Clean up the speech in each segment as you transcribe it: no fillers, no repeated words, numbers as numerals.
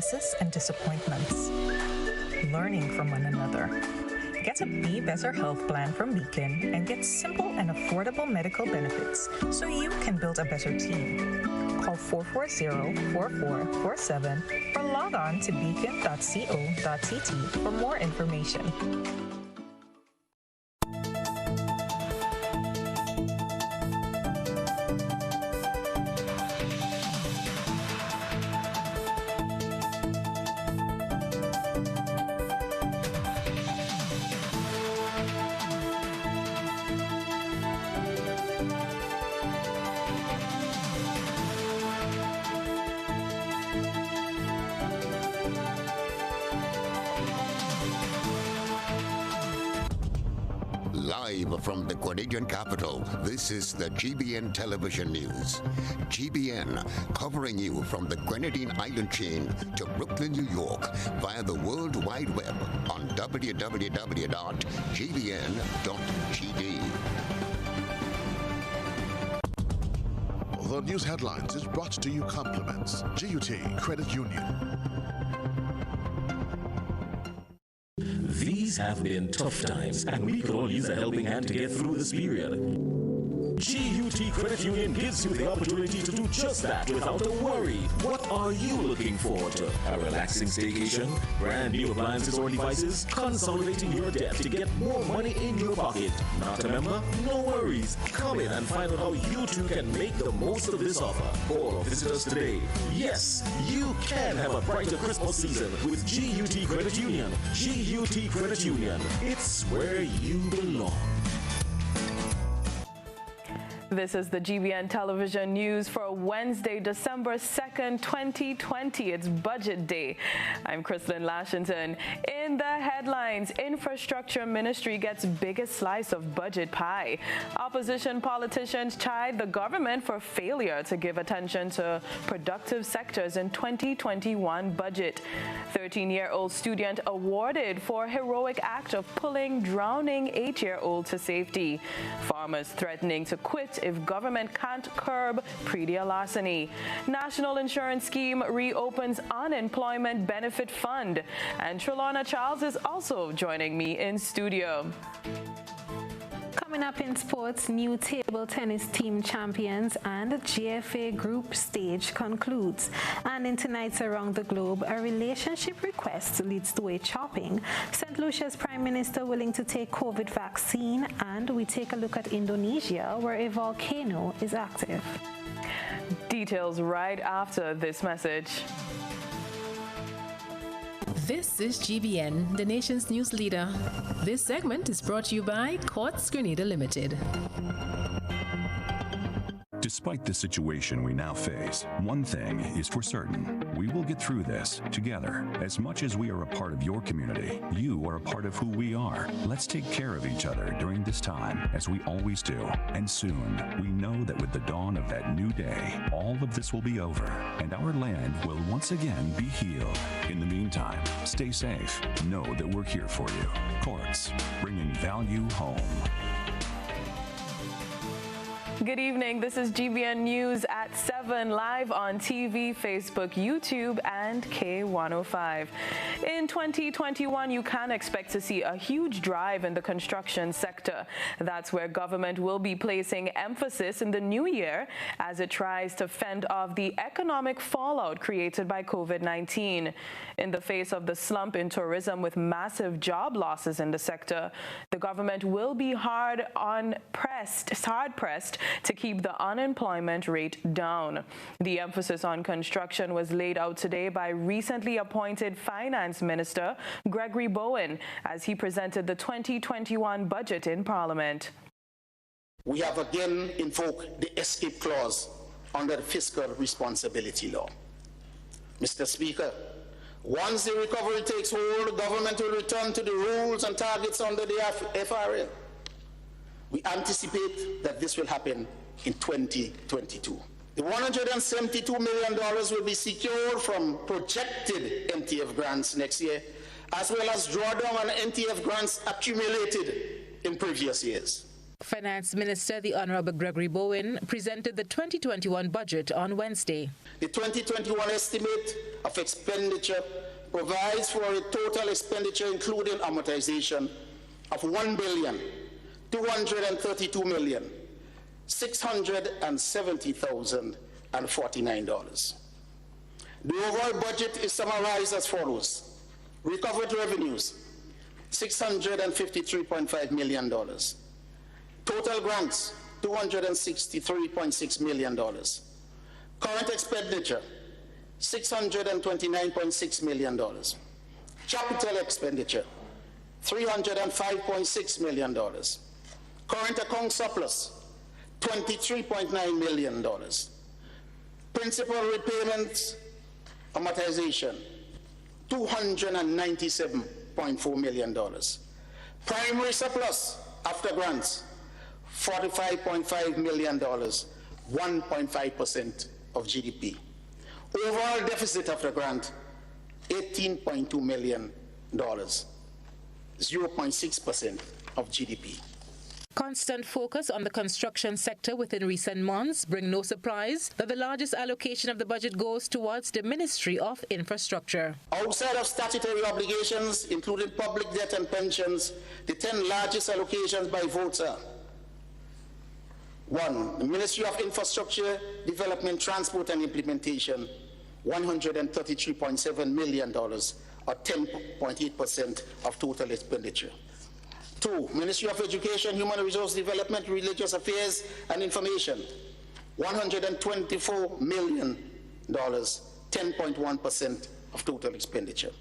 successes and disappointments. Learning from one another. Get a Be Better health plan from Beacon and get simple and affordable medical benefits so you can build a better team. Call 440-4447 or log on to beacon.co.tt for more information. Live from the Grenadian capital, this is the GBN television news. GBN, covering you from the Grenadine Island chain to Brooklyn, New York, via the World Wide Web on www.gbn.gd. The news headlines is brought to you compliments GUT Credit Union. These have been tough times, and we could all use a helping hand to get through this period. GUT Credit Union gives you the opportunity to do just that without a worry. What are you looking forward to? A relaxing staycation? Brand new appliances or devices? Consolidating your debt to get more money in your pocket? Not a member? No worries. Come in and find out how you too can make the most of this offer. Or visit us today. Yes, you can have a brighter Christmas season with GUT Credit Union. GUT Credit Union. It's where you belong. This is the GBN television news for Wednesday, December 2nd, 2020. It's budget day. I'm Chrislyn, Lashington. In the headlines, Infrastructure Ministry gets biggest slice of budget pie. Opposition politicians chide the government for failure to give attention to productive sectors in 2021 budget. 13-year-old student awarded for heroic act of pulling drowning 8-year-old to safety. Farmers threatening to quit if government can't curb pre-deal larceny. National insurance scheme reopens unemployment benefit fund. And Trellona Charles is also joining me in studio. Coming up in sports, new table tennis team champions and GFA group stage concludes. And in tonight's Around the Globe, a relationship request leads to a chopping. St. Lucia's Prime Minister willing to take COVID vaccine, and we take a look at Indonesia, where a volcano is active. Details right after this message. This is GBN, the nation's news leader. This segment is brought to you by Quartz Grenada Limited. Despite the situation we now face, one thing is for certain. We will get through this together. As much as we are a part of your community, you are a part of who we are. Let's take care of each other during this time, as we always do. And soon, we know that with the dawn of that new day, all of this will be over, and our land will once again be healed. In the meantime, stay safe. Know that we're here for you. Quartz, bringing value home. Good evening. This is GBN News at 7, live on TV, Facebook, YouTube, and K105. In 2021, you can expect to see a huge drive in the construction sector. That's where government will be placing emphasis in the new year as it tries to fend off the economic fallout created by COVID-19. In the face of the slump in tourism with massive job losses in the sector, the government will be hard-pressed to keep the unemployment rate down. The emphasis on construction was laid out today by recently appointed Finance Minister Gregory Bowen as he presented the 2021 budget in Parliament. We have again invoked the escape clause under the Fiscal Responsibility Law. Mr. Speaker, once the recovery takes hold, the government will return to the rules and targets under the FRA. We anticipate that this will happen in 2022. The $172 million will be secured from projected NTF grants next year, as well as drawdown on NTF grants accumulated in previous years. Finance Minister, the Honorable Gregory Bowen, presented the 2021 budget on Wednesday. The 2021 estimate of expenditure provides for a total expenditure including amortization of $1,232,670,049. The overall budget is summarized as follows. Recovered revenues, $653.5 million. Total grants, $263.6 million. Current expenditure, $629.6 million. Capital expenditure, $305.6 million. Current account surplus, $23.9 million. Principal repayments, amortization, $297.4 million. Primary surplus after grants, $45.5 million, 1.5% of GDP. Overall deficit after grant, $18.2 million, 0.6% of GDP. Constant focus on the construction sector within recent months bring no surprise that the largest allocation of the budget goes towards the Ministry of Infrastructure. Outside of statutory obligations, including public debt and pensions, the 10 largest allocations by votes are: 1. The Ministry of Infrastructure, Development, Transport and Implementation, $133.7 million, or 10.8% of total expenditure. 2. Ministry of Education, Human Resource Development, Religious Affairs and Information, $124 million, 10.1% of total expenditure.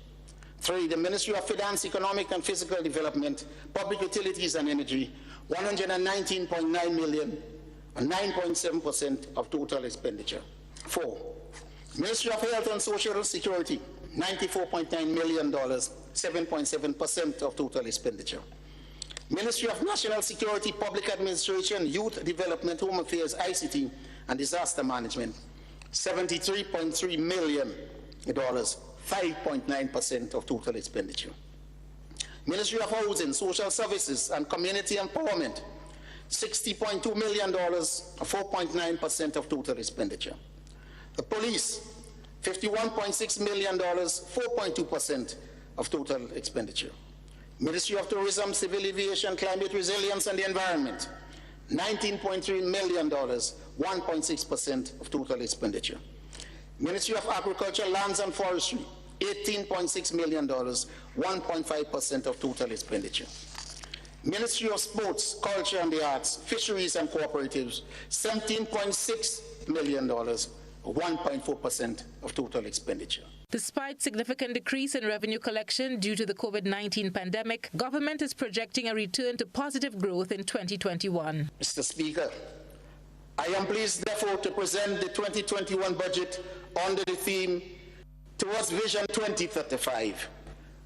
3. The Ministry of Finance, Economic and Physical Development, Public Utilities and Energy, $119.9 million, 9.7% of total expenditure. 4. Ministry of Health and Social Security, $94.9 million, 7.7% of total expenditure. Ministry of National Security, Public Administration, Youth Development, Home Affairs, ICT, and Disaster Management, $73.3 million, 5.9% of total expenditure. Ministry of Housing, Social Services, and Community Empowerment, $60.2 million, 4.9% of total expenditure. The Police, $51.6 million, 4.2% of total expenditure. Ministry of Tourism, Civil Aviation, Climate Resilience and the Environment, $19.3 million, 1.6% of total expenditure. Ministry of Agriculture, Lands and Forestry, $18.6 million, 1.5% of total expenditure. Ministry of Sports, Culture and the Arts, Fisheries and Cooperatives, $17.6 million, 1.4% of total expenditure. Despite significant decrease in revenue collection due to the COVID-19 pandemic, government is projecting a return to positive growth in 2021. Mr. Speaker, I am pleased, therefore, to present the 2021 budget under the theme Towards Vision 2035,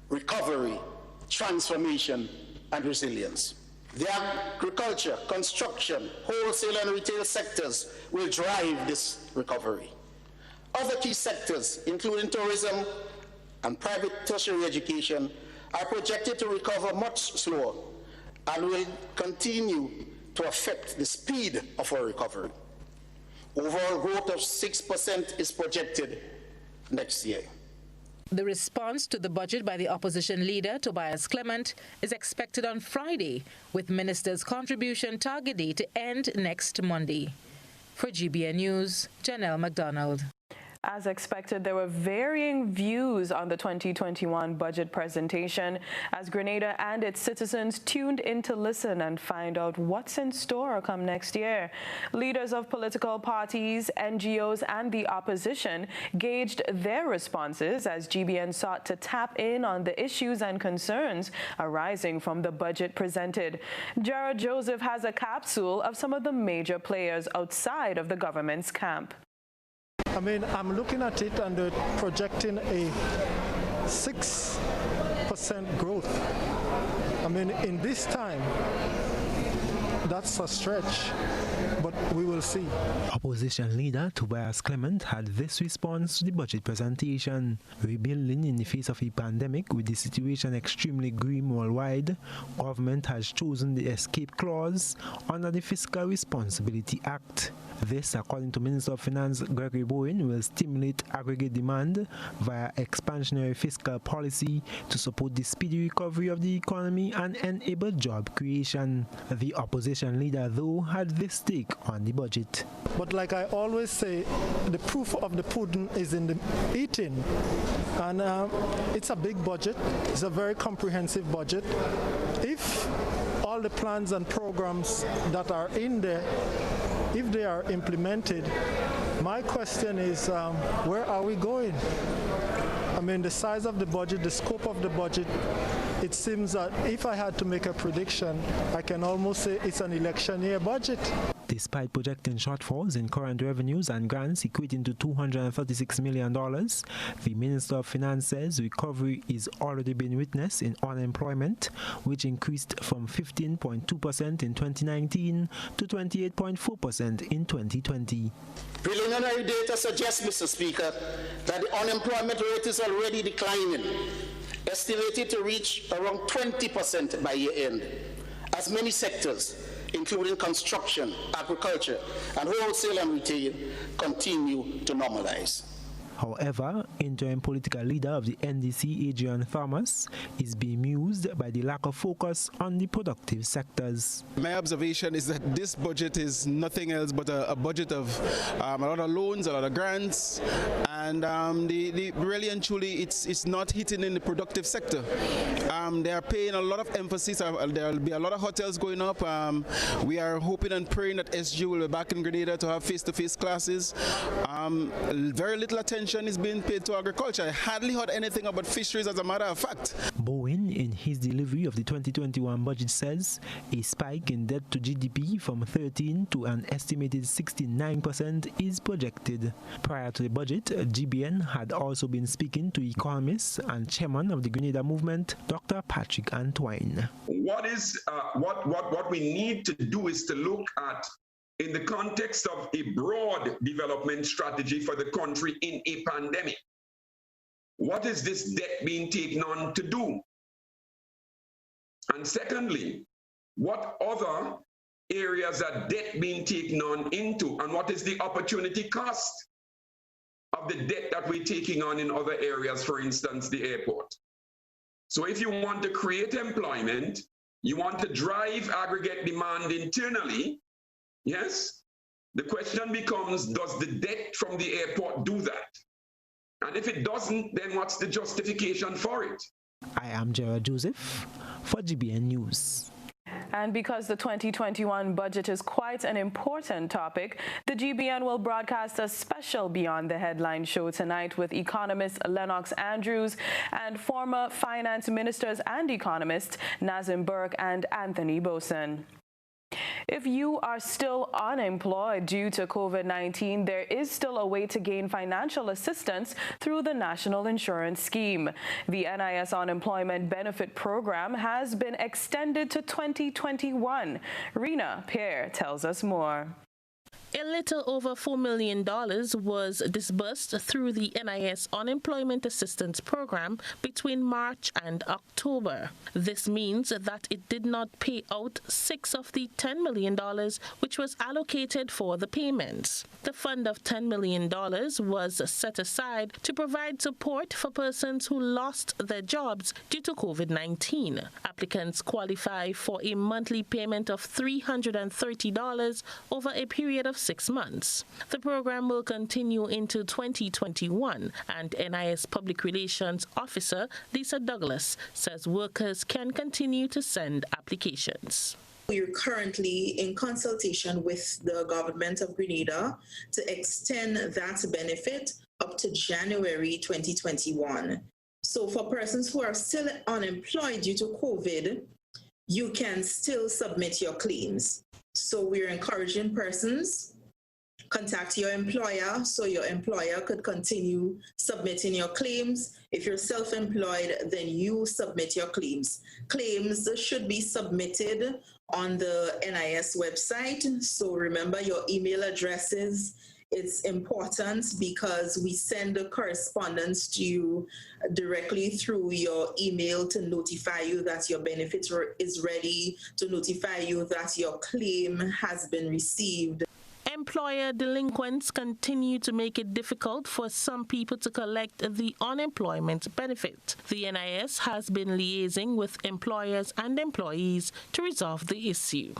Recovery, Transformation, and Resilience. The agriculture, construction, wholesale and retail sectors will drive this recovery. Other key sectors, including tourism and private tertiary education, are projected to recover much slower and will continue to affect the speed of our recovery. Overall growth of 6% is projected next year. The response to the budget by the opposition leader, Tobias Clement, is expected on Friday, with ministers' contribution targeted to end next Monday. For GBN News, Janelle McDonald. As expected, there were varying views on the 2021 budget presentation as Grenada and its citizens tuned in to listen and find out what's in store come next year. Leaders of political parties, NGOs, and the opposition gauged their responses as GBN sought to tap in on the issues and concerns arising from the budget presented. Jared Joseph has a capsule of some of the major players outside of the government's camp. I mean, I'm looking at it and they're projecting a 6% growth. I mean, in this time, that's a stretch. but we will see. Opposition leader Tobias Clement had this response to the budget presentation. Rebuilding in the face of a pandemic with the situation extremely grim worldwide, government has chosen the escape clause under the Fiscal Responsibility Act. This, according to Minister of Finance Gregory Bowen, will stimulate aggregate demand via expansionary fiscal policy to support the speedy recovery of the economy and enable job creation. The opposition leader, though, had this take on the budget. But like I always say, the proof of the pudding is in the eating. And it's a big budget. It's a very comprehensive budget. If all the plans and programs that are in there, if they are implemented, my question is, where are we going? I mean, the size of the budget, the scope of the budget, it seems that if I had to make a prediction, I can almost say it's an election year budget. Despite projecting shortfalls in current revenues and grants equating to $236 million, the Minister of Finance says recovery is already being witnessed in unemployment, which increased from 15.2% in 2019 to 28.4% in 2020. Preliminary data suggests, Mr. Speaker, that the unemployment rate is already declining, estimated to reach around 20% by year end, as many sectors, including construction, agriculture, and wholesale and retail, continue to normalize. However, interim political leader of the NDC, Adrian Thomas, is bemused by the lack of focus on the productive sectors. My observation is that this budget is nothing else but a budget of a lot of loans, a lot of grants, and really and truly it's not hitting in the productive sector. They are paying a lot of emphasis. There will be a lot of hotels going up. We are hoping and praying that SG will be back in Grenada to have face-to-face classes. Very little attention is being paid to agriculture. I hardly heard anything about fisheries, as a matter of fact. Bowen, in his delivery of the 2021 budget, says a spike in debt to GDP from 13 to an estimated 69% is projected. Prior to the budget, GBN had also been speaking to economists and chairman of the Grenada movement, Dr. Patrick Antoine. What we need to do is to look at, in the context of a broad development strategy for the country in a pandemic, what is this debt being taken on to do? And secondly, what other areas are debt being taken on into, and what is the opportunity cost of the debt that we're taking on in other areas, for instance, the airport? So if you want to create employment, you want to drive aggregate demand internally, yes, the question becomes, does the debt from the airport do that? And if it doesn't, then what's the justification for it? I am Gerard Joseph for GBN News. And because the 2021 budget is quite an important topic, the GBN will broadcast a special Beyond the Headline show tonight with economist Lennox Andrews and former finance ministers and economists Nazim Burke and Anthony Boson. If you are still unemployed due to COVID-19, there is still a way to gain financial assistance through the National Insurance Scheme. The NIS Unemployment Benefit Program has been extended to 2021. Rena Pierre tells us more. A little over $4 million was disbursed through the NIS Unemployment Assistance Program between March and October. This means that it did not pay out $6 of the $10 million which was allocated for the payments. The fund of $10 million was set aside to provide support for persons who lost their jobs due to COVID-19. Applicants qualify for a monthly payment of $330 over a period of 6 months. The program will continue into 2021, and NIS Public Relations Officer Lisa Douglas says workers can continue to send applications. We are currently in consultation with the government of Grenada to extend that benefit up to January 2021. So for persons who are still unemployed due to COVID, you can still submit your claims. So we're encouraging persons contact your employer so your employer could continue submitting your claims. If you're self-employed, then you submit your claims. Claims should be submitted on the NIS website. So remember your email addresses. It's important because we send the correspondence to you directly through your email to notify you that your benefit is ready, to notify you that your claim has been received. Employer delinquents continue to make it difficult for some people to collect the unemployment benefit. The NIS has been liaising with employers and employees to resolve the issue.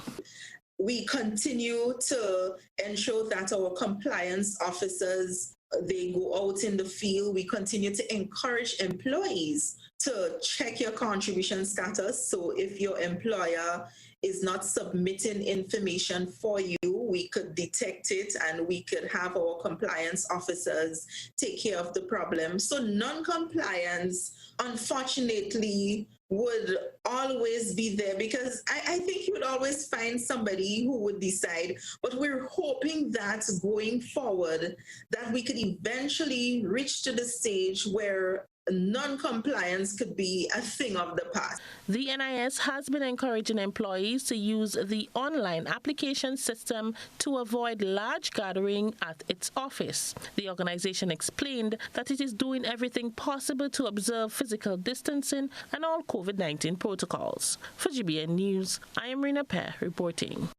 We continue to ensure that our compliance officers, they go out in the field. We continue to encourage employees to check your contribution status. So if your employer is not submitting information for you, we could detect it and we could have our compliance officers take care of the problem. So non-compliance, unfortunately, would always be there because I think you would always find somebody who would decide, but we're hoping that going forward that we could eventually reach to the stage where non-compliance could be a thing of the past. The NIS has been encouraging employees to use the online application system to avoid large gathering at its office. The organization explained that it is doing everything possible to observe physical distancing and all COVID-19 protocols. For GBN News, I am Rina Pear reporting.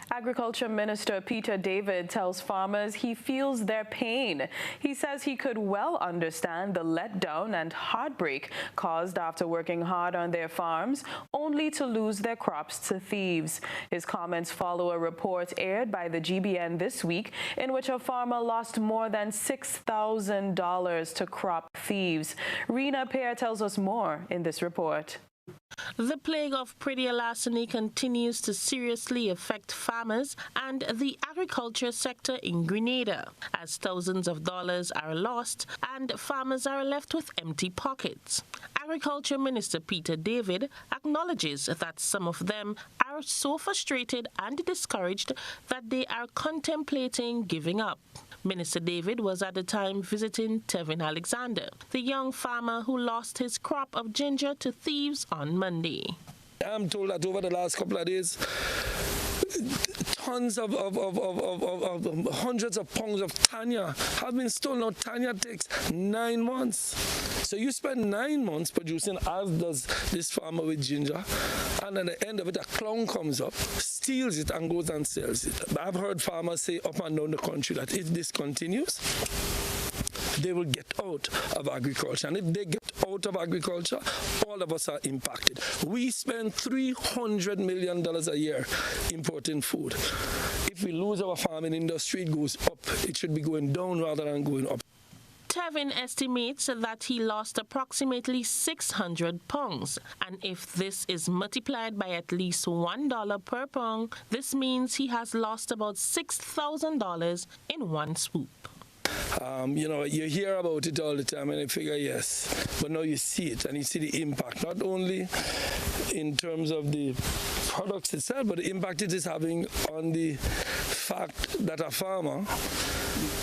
Agriculture Minister Peter David tells farmers he feels their pain. He says he could well understand the letdown and heartbreak caused after working hard on their farms, only to lose their crops to thieves. His comments follow a report aired by the GBN this week in which a farmer lost more than $6,000 to crop thieves. Rina Pear tells us more in this report. The plague of predial larceny continues to seriously affect farmers and the agriculture sector in Grenada, as thousands of dollars are lost and farmers are left with empty pockets. Agriculture Minister Peter David acknowledges that some of them are so frustrated and discouraged that they are contemplating giving up. Minister David was at the time visiting Tevin Alexander, the young farmer who lost his crop of ginger to thieves on Monday. I'm told that over the last couple of days, tons of hundreds of pounds of Tanya have been stolen. Now, Tanya takes 9 months. So you spend 9 months producing, as does this farmer with ginger, and at the end of it, a clown comes up, steals it, and goes and sells it. I've heard farmers say up and down the country that if this continues, they will get out of agriculture. And if they get out of agriculture, all of us are impacted. We spend $300 million a year importing food. If we lose our farming industry, it goes up. It should be going down rather than going up. Tevin estimates that he lost approximately 600 pounds, and if this is multiplied by at least $1 per pound, this means he has lost about $6,000 in one swoop. You hear about it all the time and you figure yes, but now you see it and you see the impact, not only in terms of the products itself, but the impact it is having on the fact that a farmer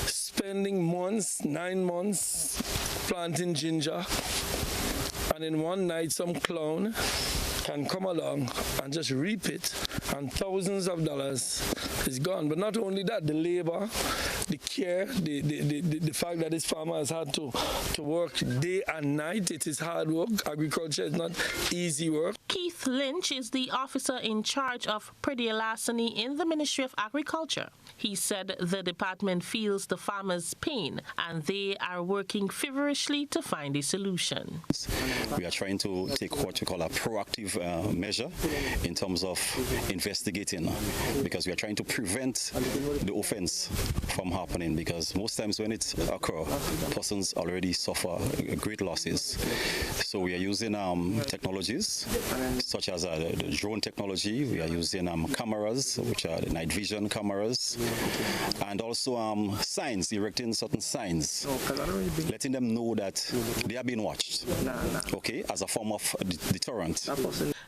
spending months, 9 months planting ginger, and in one night some clown can come along and just reap it, and thousands of dollars is gone. But not only that, the labor, the care, the fact that this farmer has had to work day and night. It is hard work. Agriculture is not easy work. Keith Lynch is the officer in charge of predial larceny in the Ministry of Agriculture. He said the department feels the farmers' pain and they are working feverishly to find a solution. We are trying to take what we call a proactive measure in terms of investigating, because we are trying to prevent the offense from happening, because most times when it occurs, persons already suffer great losses. So we are using technologies such as the drone technology. We are using cameras, which are the night vision cameras, and also signs, erecting certain signs, letting them know that they are being watched, okay, as a form of deterrent.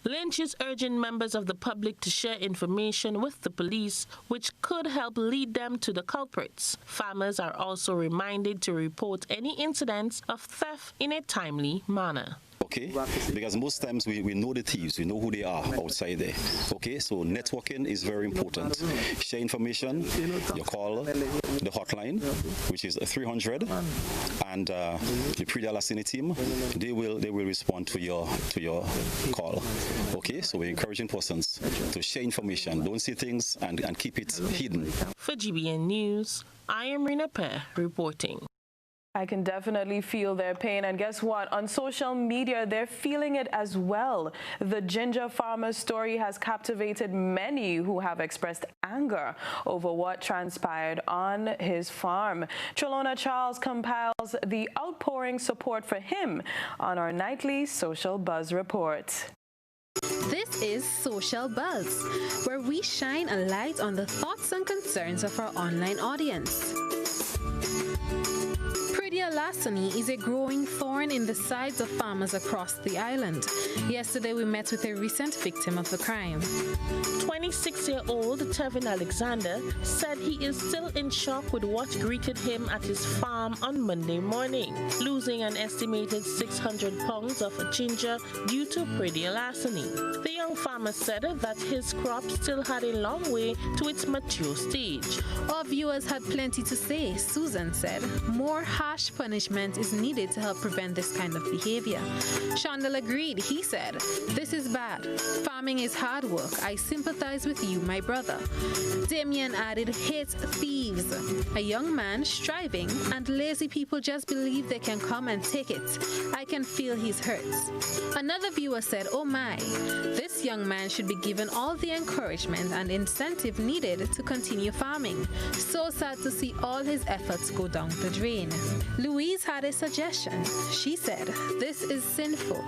Lynch is urging members of the public to share information with the police, which could help lead them to the culprits. Farmers are also reminded to report any incidents of theft in a timely manner. Okay, because most times we know the thieves, we know who they are outside there. Okay, so networking is very important. Share information, you call the hotline, which is 300, and the Prida Lassini team, they will respond to your call. Okay, so we're encouraging persons to share information, don't see things and keep it hidden. For GBN News, I am Rina Pear reporting. I can definitely feel their pain, and guess what? On social media, they're feeling it as well. The ginger farmer's story has captivated many who have expressed anger over what transpired on his farm. Trellona Charles compiles the outpouring support for him on our nightly Social Buzz report. This is Social Buzz, where we shine a light on the thoughts and concerns of our online audience. Prida Lassini is a growing thorn in the sides of farmers across the island. Yesterday, we met with a recent victim of the crime. 26-year-old Tevin Alexander said he is still in shock with what greeted him at his farm on Monday morning, losing an estimated 600 pounds of ginger due to Prida Lassini. The young farmer said that his crop still had a long way to its mature stage. Our viewers had plenty to say, Susan said. More harsh punishment is needed to help prevent this kind of behavior. Chandel agreed. He said, "This is bad. Farming is hard work. I sympathize with you, my brother." Damien added, "Hate thieves. A young man striving and lazy people just believe they can come and take it. I can feel his hurts." Another viewer said, "Oh my, this young man should be given all the encouragement and incentive needed to continue farming. So sad to see all his efforts go down the drain." Louise had a suggestion. She said, "This is sinful.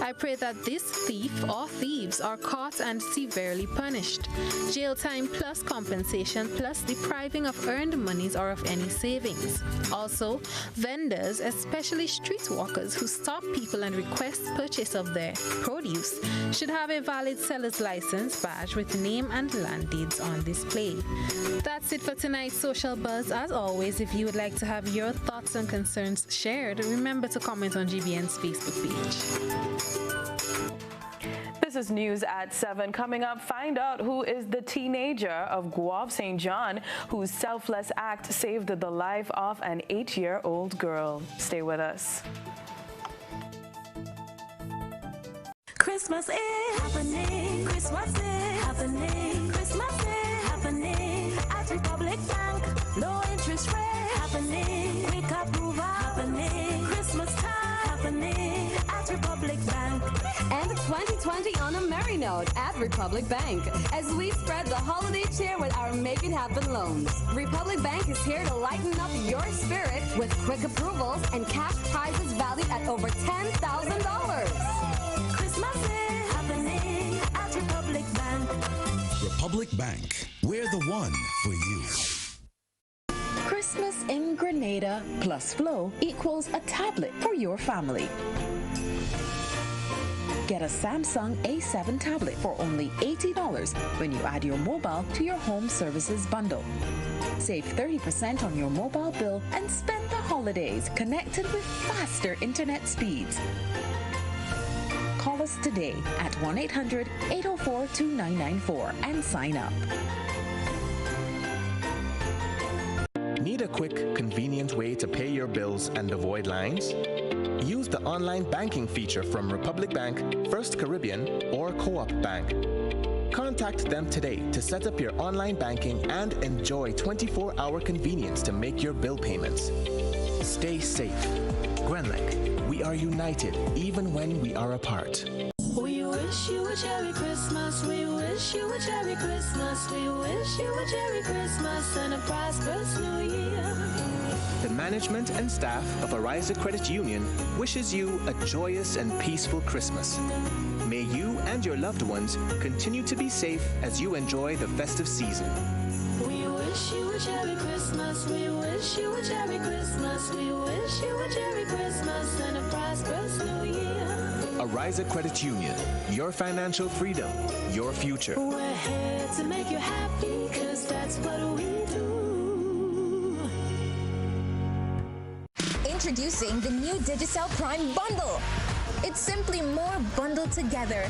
I pray that this thief or thieves are caught and severely punished. Jail time plus compensation plus depriving of earned monies or of any savings. Also, vendors, especially street walkers who stop people and request purchase of their produce, should have a valid seller's license badge with name and land deeds on display." That's it for tonight's Social Buzz. As always, if you would like to have your thoughts and concerns shared, remember to comment on GBN's Facebook page. This is News at 7. Coming up, find out who is the teenager of Guave St. John whose selfless act saved the life of an 8-year-old girl. Stay with us. Christmas is happening. Christmas is happening. Christmas is happening at Republic Bank. No interest rate happening. Quick approval happening. Christmas time happening at Republic Bank. And 2020 on a merry note at Republic Bank as we spread the holiday cheer with our Make It Happen loans. Republic Bank is here to lighten up your spirit with quick approvals and cash prizes valued at over $10,000. Christmas is happening at Republic Bank. Republic Bank, we're the one for you. Christmas in Grenada plus Flow equals a tablet for your family. Get a Samsung A7 tablet for only $80 when you add your mobile to your home services bundle. Save 30% on your mobile bill and spend the holidays connected with faster internet speeds. Call us today at 1-800-804-2994 and sign up. Need a quick, convenient way to pay your bills and avoid lines? Use the online banking feature from Republic Bank, First Caribbean, or Co-op Bank. Contact them today to set up your online banking and enjoy 24-hour convenience to make your bill payments. Stay safe. Grenlec, we are united even when we are apart. We wish you a Merry Christmas. We wish you a Merry Christmas. We wish you a Merry Christmas and a prosperous New Year. The The management and staff of Arise Credit Union wishes you a joyous and peaceful Christmas. May you and your loved ones continue to be safe as you enjoy the festive season. We wish you a Merry Christmas. We wish you a Merry Christmas. We wish you a Merry Christmas and a prosperous New Year. Arise Credit Union, your financial freedom, your future. We're here to make you happy, 'cause that's what we do. Introducing the new Digicel Prime Bundle. It's simply more bundled together.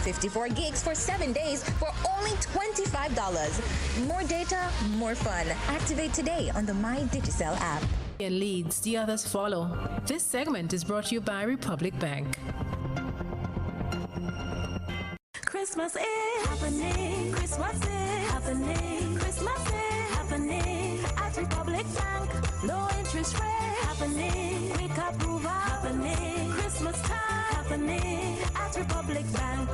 54 gigs for 7 days for only $25. More data, more fun. Activate today on the My Digicel app. It leads, the others follow. This segment is brought to you by Republic Bank. Christmas is happening. Christmas is happening. Christmas is happening at Republic Bank. Low interest rate happening. Quick approval happening. Christmas time happening at Republic Bank.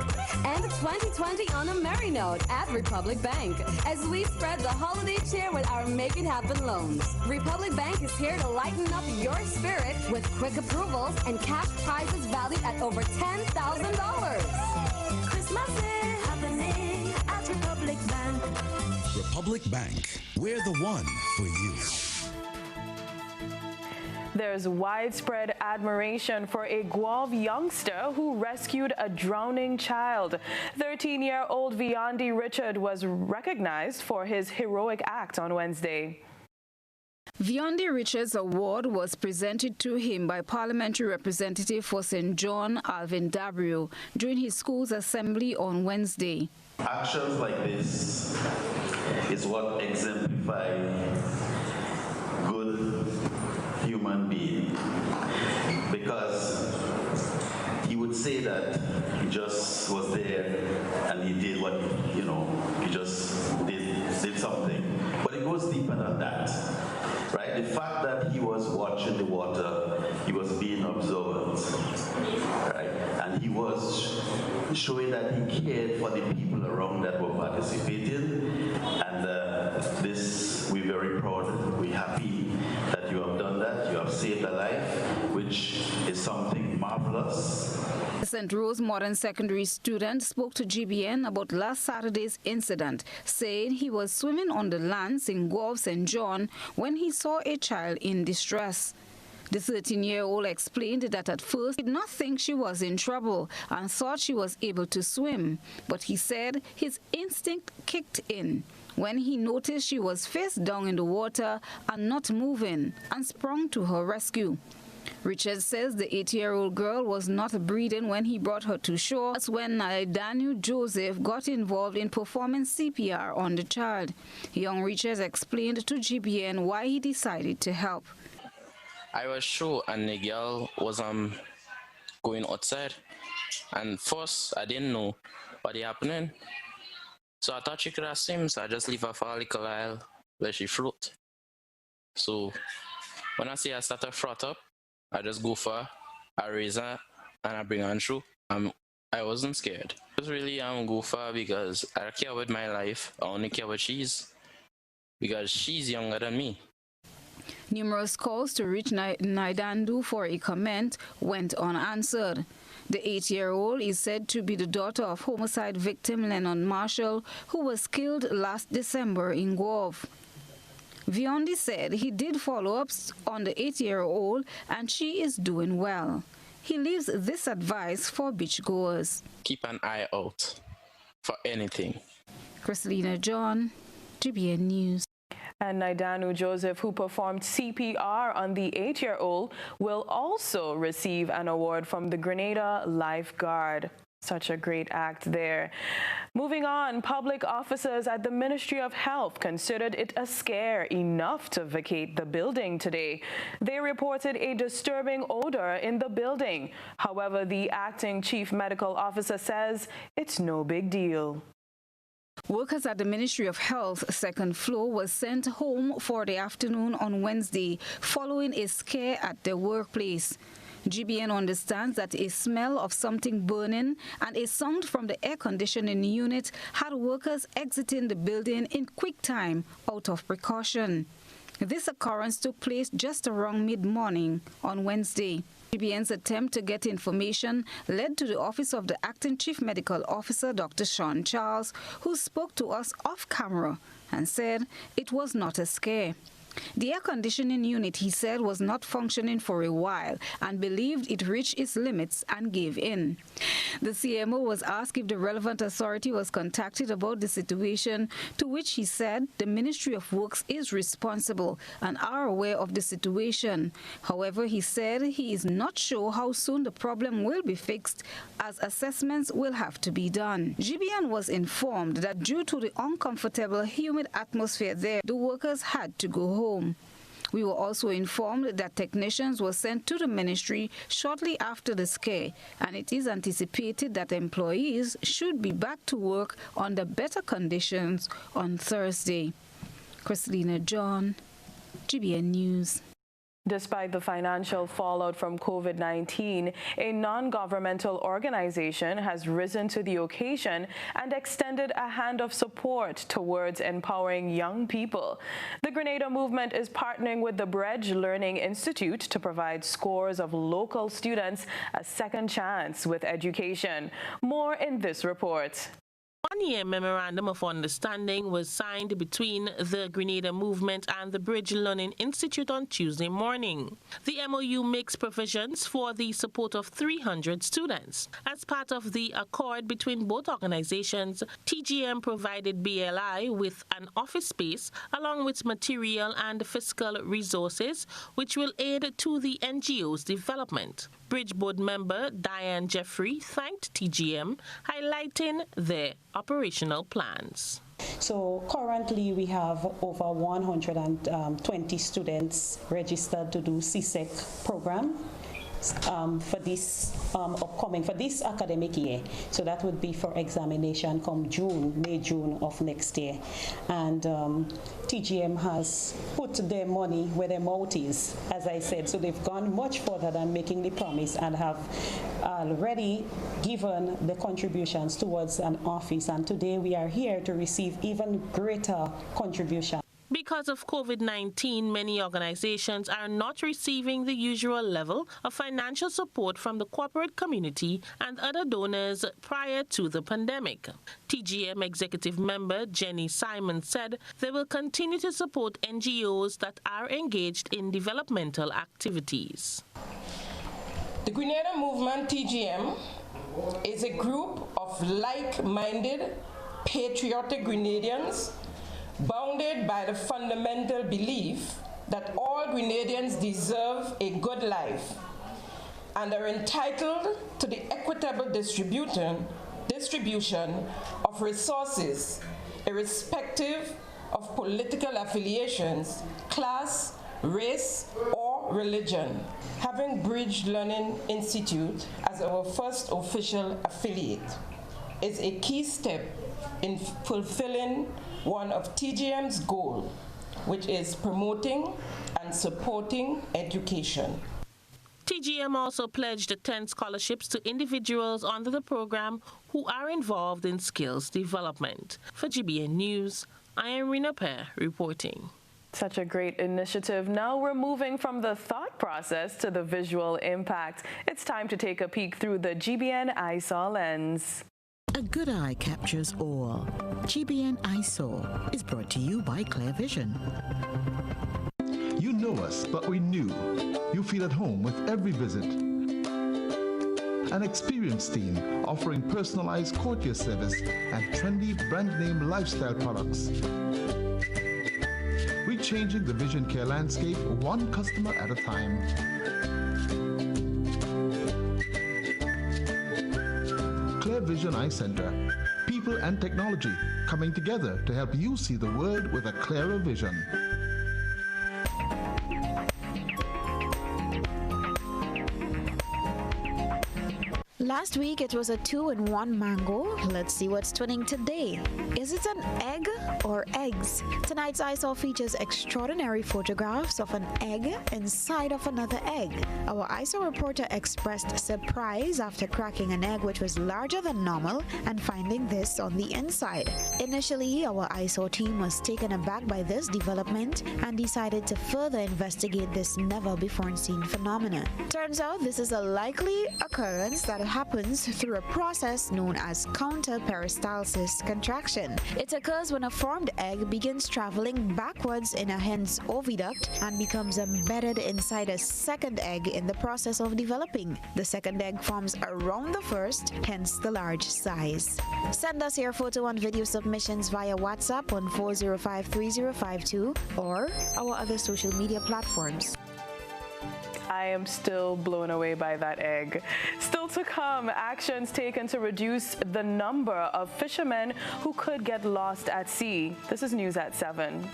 And 2020 on a merry note at Republic Bank as we spread the holiday cheer with our Make It Happen loans. Republic Bank is here to lighten up your spirit with quick approvals and cash prizes valued at over $10,000. Christmas is happening at Republic Bank. Republic Bank, we're the one for you. There's widespread admiration for a Guelph youngster who rescued a drowning child. 13-year-old Viondi Richard was recognized for his heroic act on Wednesday. Viondi Richards' award was presented to him by Parliamentary Representative for St. John, Alvin Dabrio, during his school's assembly on Wednesday. Actions like this is what exemplify good human being, because he would say that he just was there and he did what, he just did something. But it goes deeper than that, right? The fact that he was watching the water, he was being observant, right? And he was showing that he cared for the people around that were participating. And this, we're very proud, we're happy that you have done that. You have saved a life, which is something marvelous. The St. Rose Modern Secondary student spoke to GBN about last Saturday's incident, saying he was swimming on the lands in Guelph St. John when he saw a child in distress. The 13-year-old explained that at first he did not think she was in trouble and thought she was able to swim, but he said his instinct kicked in when he noticed she was face down in the water and not moving, and sprung to her rescue. Richard says the 8-year-old girl was not breathing when he brought her to shore. That's when Daniel Joseph got involved in performing CPR on the child. Young Richards explained to GBN why he decided to help. I was sure and the girl was going outside, and first I didn't know what was happening. So I thought she could have swim, so I just leave her for a little while where she float. So when I see her start to froth up, I just go for her, I raise her, and I bring her through. I wasn't scared. I just really go for her because I don't care about my life. I only care about she's, because she's younger than me. Numerous calls to reach Naidandu for a comment went unanswered. The 8-year-old is said to be the daughter of homicide victim Lennon Marshall, who was killed last December in Guelph. Viondi said he did follow-ups on the 8-year-old and she is doing well. He leaves this advice for beachgoers. Keep an eye out for anything. Chrislyn John, GBN News. And Naidanu Joseph, who performed CPR on the 8-year-old, will also receive an award from the Grenada Lifeguard. Such a great act there. Moving on, public officers at the Ministry of Health considered it a scare enough to vacate the building today. They reported a disturbing odor in the building. However, the acting chief medical officer says it's no big deal. Workers at the Ministry of Health second floor were sent home for the afternoon on Wednesday following a scare at their workplace. GBN understands that a smell of something burning and a sound from the air conditioning unit had workers exiting the building in quick time out of precaution. This occurrence took place just around mid-morning on Wednesday. GBN's attempt to get information led to the office of the Acting Chief Medical Officer, Dr. Sean Charles, who spoke to us off camera and said it was not a scare. The air conditioning unit, he said, was not functioning for a while and believed it reached its limits and gave in. The CMO was asked if the relevant authority was contacted about the situation, to which he said the Ministry of Works is responsible and are aware of the situation. However, he said he is not sure how soon the problem will be fixed, as assessments will have to be done. GBN was informed that due to the uncomfortable, humid atmosphere there, the workers had to go home. We were also informed that technicians were sent to the ministry shortly after the scare, and it is anticipated that employees should be back to work under better conditions on Thursday. Chrislyn John, GBN News. Despite the financial fallout from COVID-19, a non-governmental organization has risen to the occasion and extended a hand of support towards empowering young people. The Grenada movement is partnering with the Bridge Learning Institute to provide scores of local students a second chance with education. More in this report. One-year memorandum of understanding was signed between the Grenada Movement and the Bridge Learning Institute on Tuesday morning. The MOU makes provisions for the support of 300 students. As part of the accord between both organizations, TGM provided BLI with an office space along with material and fiscal resources, which will aid to the NGO's development. Bridge Board member Diane Jeffrey thanked TGM, highlighting their operational plans. So currently we have over 120 students registered to do CSEC program for this for this academic year. So that would be for examination come May, June of next year. And TGM has put their money where their mouth is, as I said. So they've gone much further than making the promise and have already given the contributions towards an office. And today we are here to receive even greater contributions. Because of COVID-19, many organizations are not receiving the usual level of financial support from the corporate community and other donors prior to the pandemic. TGM executive member Jenny Simon said they will continue to support NGOs that are engaged in developmental activities. The Grenada Movement, TGM, is a group of like-minded, patriotic Grenadians bounded by the fundamental belief that all Grenadians deserve a good life and are entitled to the equitable distribution of resources, irrespective of political affiliations, class, race, or religion. Having Bridge Learning Institute as our first official affiliate is a key step in fulfilling one of TGM's goals, which is promoting and supporting education. TGM also pledged 10 scholarships to individuals under the program who are involved in skills development. For GBN News, I am Rina Pear reporting. Such a great initiative. Now we're moving from the thought process to the visual impact. It's time to take a peek through the GBN EyeSaw lens. A good eye captures all. GBN EyeSaw is brought to you by Clear Vision. You know us, but we knew. You feel at home with every visit. An experienced team offering personalized courtier service and trendy brand name lifestyle products. We're changing the vision care landscape one customer at a time. Clear Vision Eye Center. People and technology coming together to help you see the world with a clearer vision. Last week it was a 2-in-1 mango. Let's see what's twinning today. Is it an egg or eggs? Tonight's ISO features extraordinary photographs of an egg inside of another egg. Our ISO reporter expressed surprise after cracking an egg which was larger than normal and finding this on the inside. Initially, our ISO team was taken aback by this development and decided to further investigate this never-before-seen phenomenon. Turns out this is a likely occurrence that happens through a process known as counter-peristalsis contraction. It occurs when a formed egg begins traveling backwards in a hen's oviduct and becomes embedded inside a second egg in the process of developing. The second egg forms around the first, hence the large size. Send us your photo and video submissions via WhatsApp on 4053052 or our other social media platforms. I am still blown away by that egg. Still to come, actions taken to reduce the number of fishermen who could get lost at sea. This is News at 7.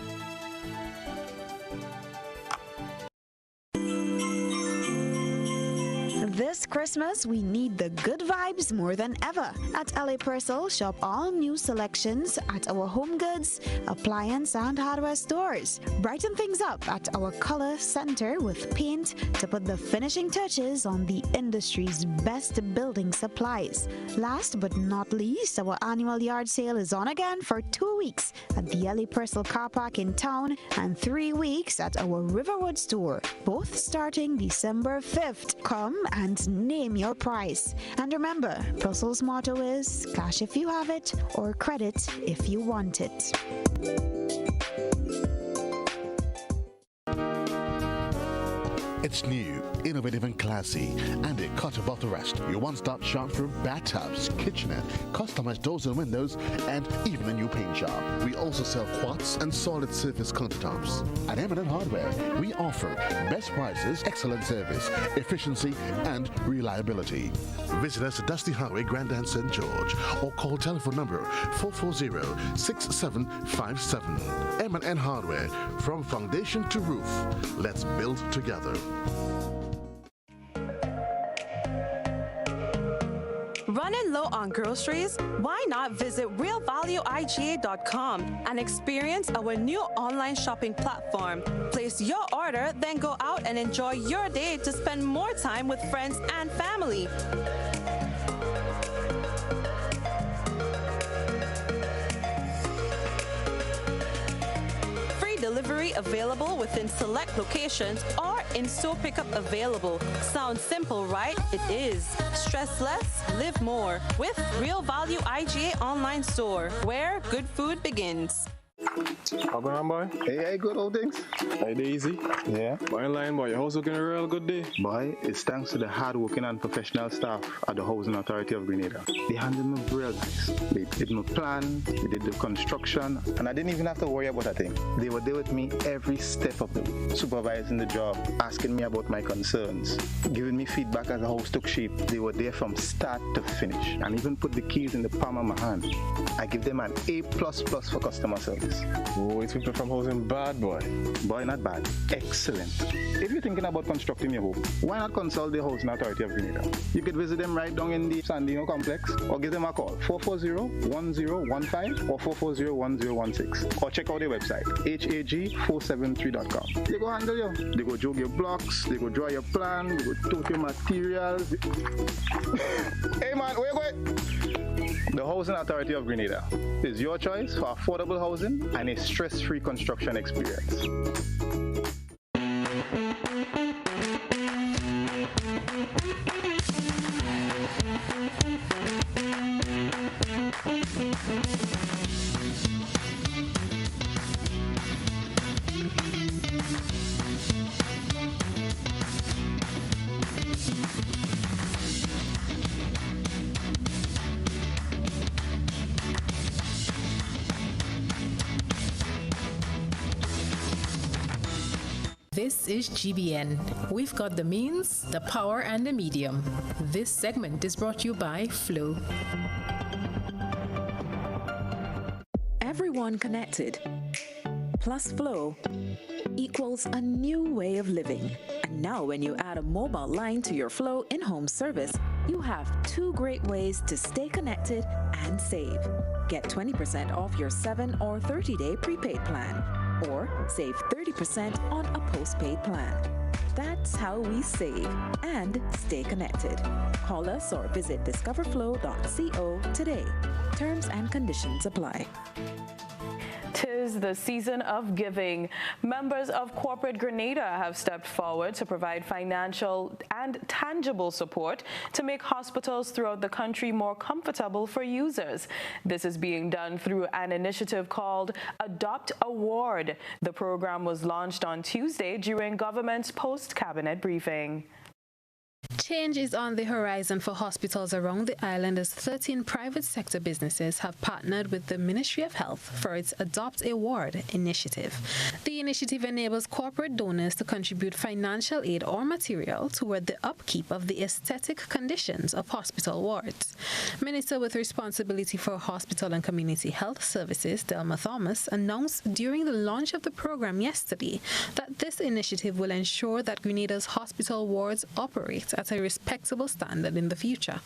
This Christmas, we need the good vibes more than ever. At LA Purcell, shop all new selections at our home goods, appliance, and hardware stores. Brighten things up at our color center with paint to put the finishing touches on the industry's best building supplies. Last but not least, our annual yard sale is on again for 2 weeks at the LA Purcell car park in town and 3 weeks at our Riverwood store, both starting December 5th. Come and name your price. And remember, Purcell's motto is cash if you have it or credit if you want it. It's new, innovative and classy, and a cut above the rest. Your one-stop shop for bathtubs, kitchenette, customized doors and windows, and even a new paint job. We also sell quartz and solid surface countertops. At M&N Hardware, we offer best prices, excellent service, efficiency, and reliability. Visit us at Dusty Highway, Grandin, St. George, or call telephone number 440-6757. M&N Hardware, from foundation to roof. Let's build together. Running low on groceries? Why not visit realvalueiga.com and experience our new online shopping platform? Place your order, then go out and enjoy your day to spend more time with friends and family. Delivery available within select locations or in-store pickup available. Sounds simple, right? It is. Stress less, live more with Real Value IGA online store, where good food begins. How going on, boy? Hey, good old things. Hey, Daisy. Yeah. Boy, in line, boy. Your house looking a real good day. Boy, it's thanks to the hard-working and professional staff at the Housing Authority of Grenada. They handled me real nice. They did my plan, they did the construction, and I didn't even have to worry about a thing. They were there with me every step of the way, supervising the job, asking me about my concerns, giving me feedback as the house took shape. They were there from start to finish, and even put the keys in the palm of my hand. I give them an A++ for customer service. Oh, it's people from housing bad, boy. Boy, not bad. Excellent. If you're thinking about constructing your home, why not consult the Housing Authority of Grenada? You could visit them right down in the Sandino complex or give them a call, 440-1015 or 440-1016. Or check out their website, hag473.com. They go handle you. They go jog your blocks, they go draw your plan, they go tote your materials. Hey man, where you going? The Housing Authority of Grenada is your choice for affordable housing and a stress-free construction experience. This is GBN. We've got the means, the power, and the medium. This segment is brought to you by Flow. Everyone connected plus Flow equals a new way of living. And now when you add a mobile line to your Flow in-home service, you have two great ways to stay connected and save. Get 20% off your 7 or 30-day prepaid plan, or save 30% on a postpaid plan. That's how we save and stay connected. Call us or visit discoverflow.co today. Terms and conditions apply. 'Tis the season of giving. Members of Corporate Grenada have stepped forward to provide financial and tangible support to make hospitals throughout the country more comfortable for users. This is being done through an initiative called Adopt Award. The program was launched on Tuesday during government's post-cabinet briefing. Change is on the horizon for hospitals around the island as 13 private sector businesses have partnered with the Ministry of Health for its Adopt Award initiative. The initiative enables corporate donors to contribute financial aid or material toward the upkeep of the aesthetic conditions of hospital wards. Minister with responsibility for hospital and community health services, Delma Thomas, announced during the launch of the program yesterday that this initiative will ensure that Grenada's hospital wards operate at a respectable standard in the future.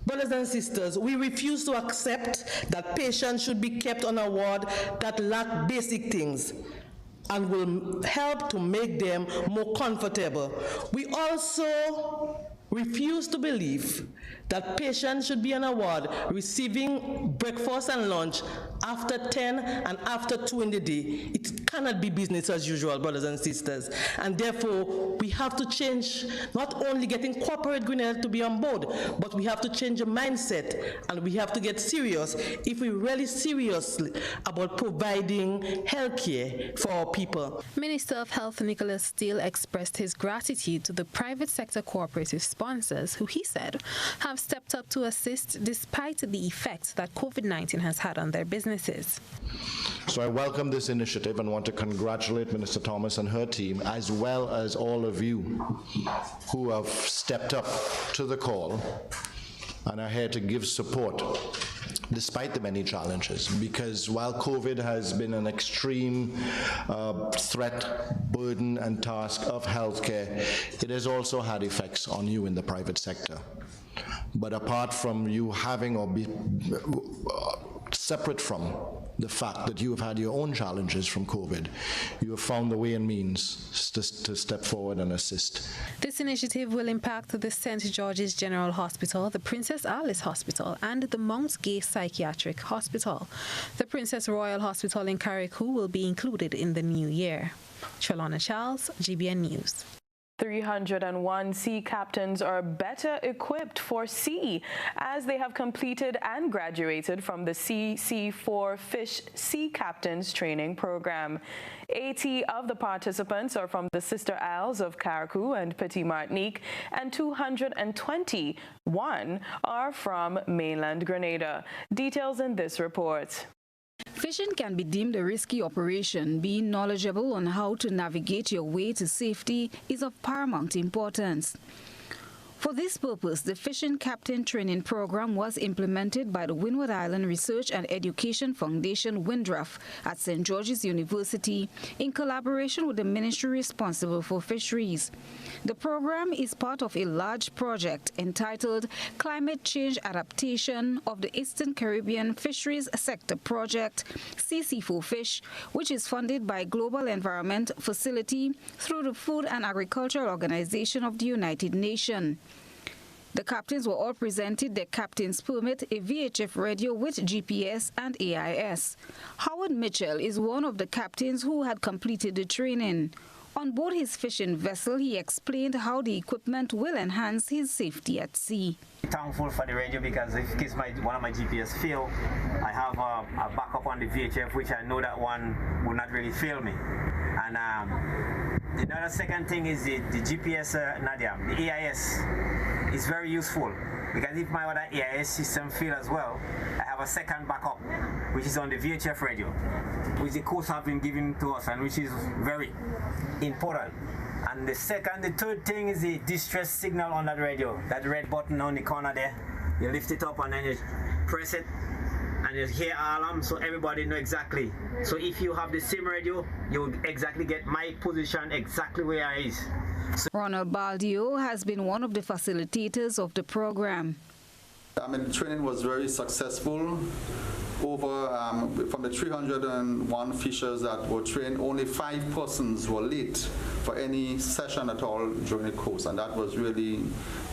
Brothers and sisters, we refuse to accept that patients should be kept on a ward that lack basic things and will help to make them more comfortable. We also refuse to believe that patients should be on a ward receiving breakfast and lunch after 10 and after 2 in the day. It cannot be business as usual, brothers and sisters. And therefore, we have to change, not only getting corporate Grenada to be on board, but we have to change the mindset and we have to get serious if we're really serious about providing health care for our people. Minister of Health Nicholas Steele expressed his gratitude to the private sector cooperative sponsors who, he said, have stepped up to assist despite the effects that COVID-19 has had on their businesses. So I welcome this initiative and want to congratulate Minister Thomas and her team, as well as all of you who have stepped up to the call and are here to give support despite the many challenges, because while COVID has been an extreme threat, burden and task of healthcare, it has also had effects on you in the private sector. But apart from you having or be separate from the fact that you have had your own challenges from COVID, you have found the way and means to step forward and assist. This initiative will impact the St. George's General Hospital, the Princess Alice Hospital, and the Mount Gay Psychiatric Hospital. The Princess Royal Hospital in Carriacou will be included in the new year. Trellona Charles, GBN News. 301 sea captains are better equipped for sea as they have completed and graduated from the CC4 Fish Sea Captains Training Program. 80 of the participants are from the sister isles of Carriacou and Petit Martinique, and 221 are from mainland Grenada. Details in this report. Fishing can be deemed a risky operation. Being knowledgeable on how to navigate your way to safety is of paramount importance. For this purpose, the Fishing Captain Training Program was implemented by the Windward Island Research and Education Foundation, WINDRAF, at St. George's University in collaboration with the ministry responsible for fisheries. The program is part of a large project entitled Climate Change Adaptation of the Eastern Caribbean Fisheries Sector Project, CC4Fish, which is funded by Global Environment Facility through the Food and Agriculture Organization of the United Nations. The captains were all presented their captain's permit, a VHF radio with GPS and AIS. Howard Mitchell is one of the captains who had completed the training. On board his fishing vessel, he explained how the equipment will enhance his safety at sea. Thankful for the radio because in case one of my GPS fail, I have a backup on the VHF, which I know that one will not really fail me. And another second thing is the GPS, the AIS is very useful because if my other AIS system fail as well, I have a second backup, which is on the VHF radio, which the course have been given to us and which is very important. And the third thing is the distress signal on that radio, that red button on the corner there. You lift it up and then you press it and you hear alarm so everybody know exactly. So if you have the same radio, you will exactly get my position exactly where it is. Ronald Baldio has been one of the facilitators of the program. The training was very successful. From the 301 fishers that were trained, only 5 persons were late for any session at all during the course, and that was really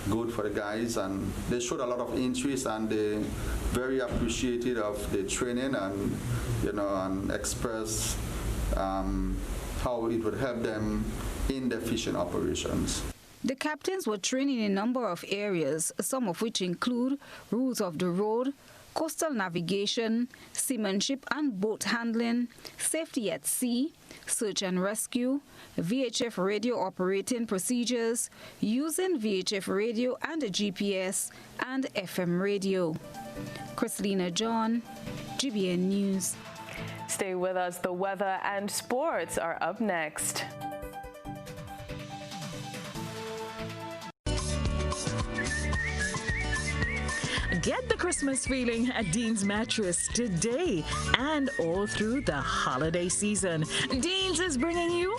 good for the guys, and they showed a lot of interest, and they very appreciated of the training, and and expressed how it would help them in their fishing operations. The captains were trained in a number of areas, some of which include rules of the road, coastal navigation, seamanship and boat handling, safety at sea, search and rescue, VHF radio operating procedures, using VHF radio and a GPS, and FM radio. Chrislyn John, GBN News. Stay with us. The weather and sports are up next. Get the Christmas feeling at Dean's Mattress today and all through the holiday season. Dean's is bringing you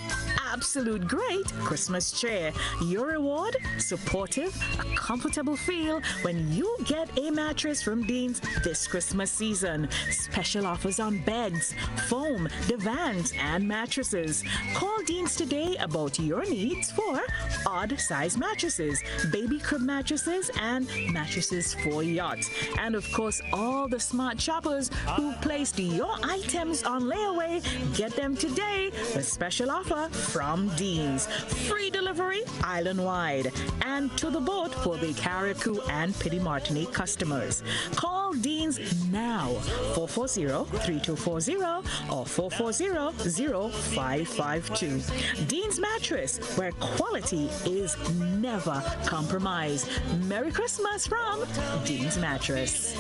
absolute great Christmas chair. Your reward, supportive, a comfortable feel when you get a mattress from Dean's this Christmas season. Special offers on beds, foam, divans, and mattresses. Call Dean's today about your needs for odd size mattresses, baby crib mattresses, and mattresses for yachts. And of course, all the smart shoppers who placed your items on layaway, get them today. A special offer from Dean's. Free delivery island-wide and to the boat for the Carriacou and Pity Martinique customers. Call Dean's now, 440-3240 or 440-0552. Dean's Mattress, where quality is never compromised. Merry Christmas from Dean's Mattress.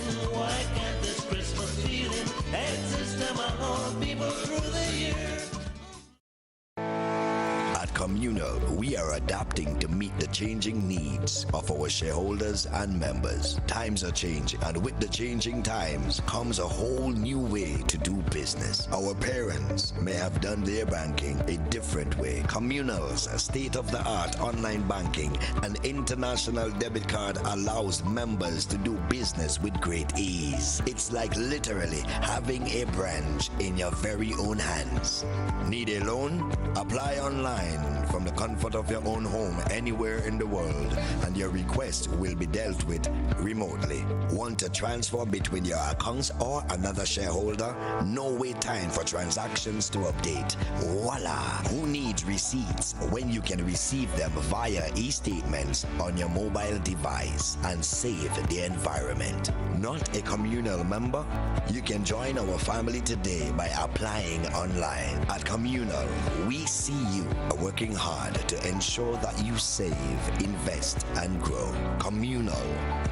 At Communal, we are adapting to meet the changing needs of our shareholders and members. Times are changing, and with the changing times comes a whole new way to do business. Our parents may have done their banking a different way. Communal's state-of-the-art online banking and international debit card allows members to do business with great ease. It's like literally having a branch in your very own hands. Need a loan? Apply online from the comfort of your own home anywhere in the world, and your request will be dealt with remotely. Want to transfer between your accounts or another shareholder? No wait time for transactions to update. Voila! Who needs receipts when you can receive them via e-statements on your mobile device and save the environment? Not a Communal member? You can join our family today by applying online. At Communal, we see you working hard to ensure that you save, invest, and grow. Communal.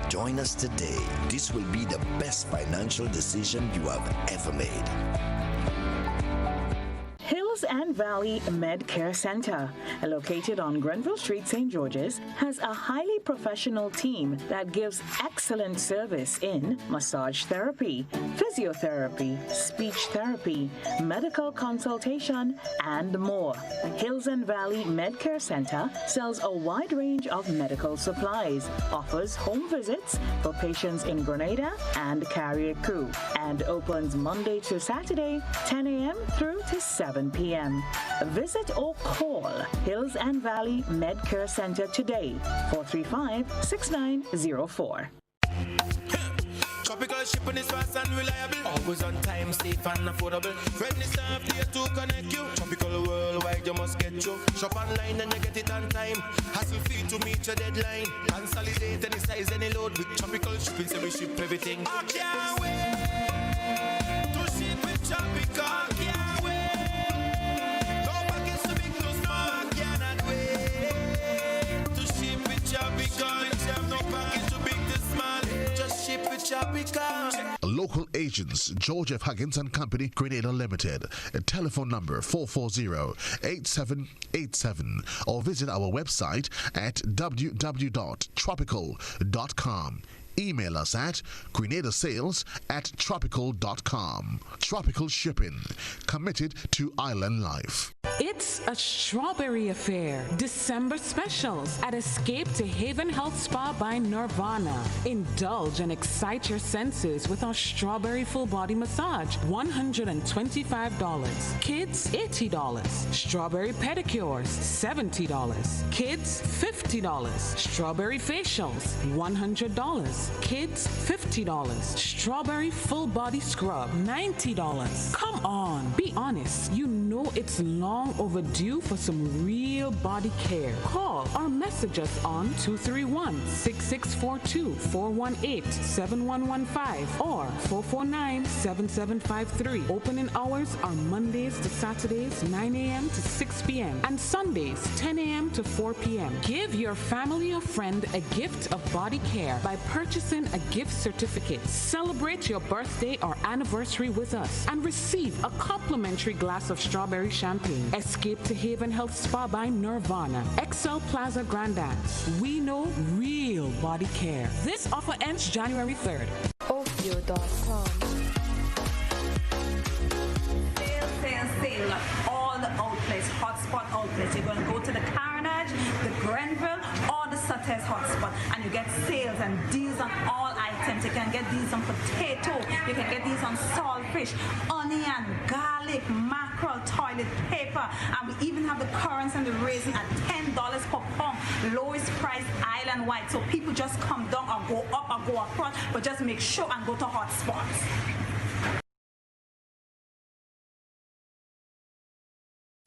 Join us today. This will be the best financial decision you have ever made. Hills and Valley Med Care Center, located on Grenville Street, St. George's, has a highly professional team that gives excellent service in massage therapy, physiotherapy, speech therapy, medical consultation, and more. Hills and Valley Med Care Center sells a wide range of medical supplies, offers home visits for patients in Grenada and Carriacou, and opens Monday to Saturday, 10 a.m. through to 7 p.m. Visit or call Hills and Valley Med Care Center today, 435-6904. Tropical shipping is fast and reliable. Always on time, safe and affordable. Friendly staff here to connect you. Tropical worldwide, you must get you. Shop online and you get it on time. Hassle free to meet your deadline. Consolidate any size, any load with tropical shipping, so we ship everything. I can't wait to ship with tropical. Can't wait. No package too big, too small. I cannot wait to ship with tropical. No package too big, too small. Just ship with tropical. Local agents, George F. Huggins and Company, Grenada Limited. Telephone number 440-8787 or visit our website at www.tropical.com. Email us at grenadasales@tropical.com. Tropical Shipping, committed to island life. It's a strawberry affair. December specials at Escape to Haven Health Spa by Nirvana. Indulge and excite your senses with our strawberry full body massage, $125. Kids, $80. Strawberry pedicures, $70. Kids, $50. Strawberry facials, $100. Kids, $50. Strawberry full body scrub, $90. Come on, be honest. You know it's long overdue for some real body care. Call or message us on 231-6642, 418-7115 or 449-7753. Opening hours are Mondays to Saturdays, 9 a.m. to 6 p.m. and Sundays, 10 a.m. to 4 p.m. Give your family or friend a gift of body care by purchasing a gift certificate. Celebrate your birthday or anniversary with us and receive a complimentary glass of strawberry champagne. Escape to Haven Health Spa by Nirvana. Excel Plaza Grandance. We know real body care. This offer ends January 3rd. Ofio.com. Sale. All the outlets, hotspot outlets. You're going to go to the Carnage, the Grenville, or the Sutter's hotspot, and you get sales and deals on all items. You can get these on potato, you can get these on saltfish, onion, garlic, mackerel, toilet paper, and we even have the currants and the raisin at $10 per pound. Lowest price island-wide. So people just come down or go up or go across, but just make sure and go to hotspots.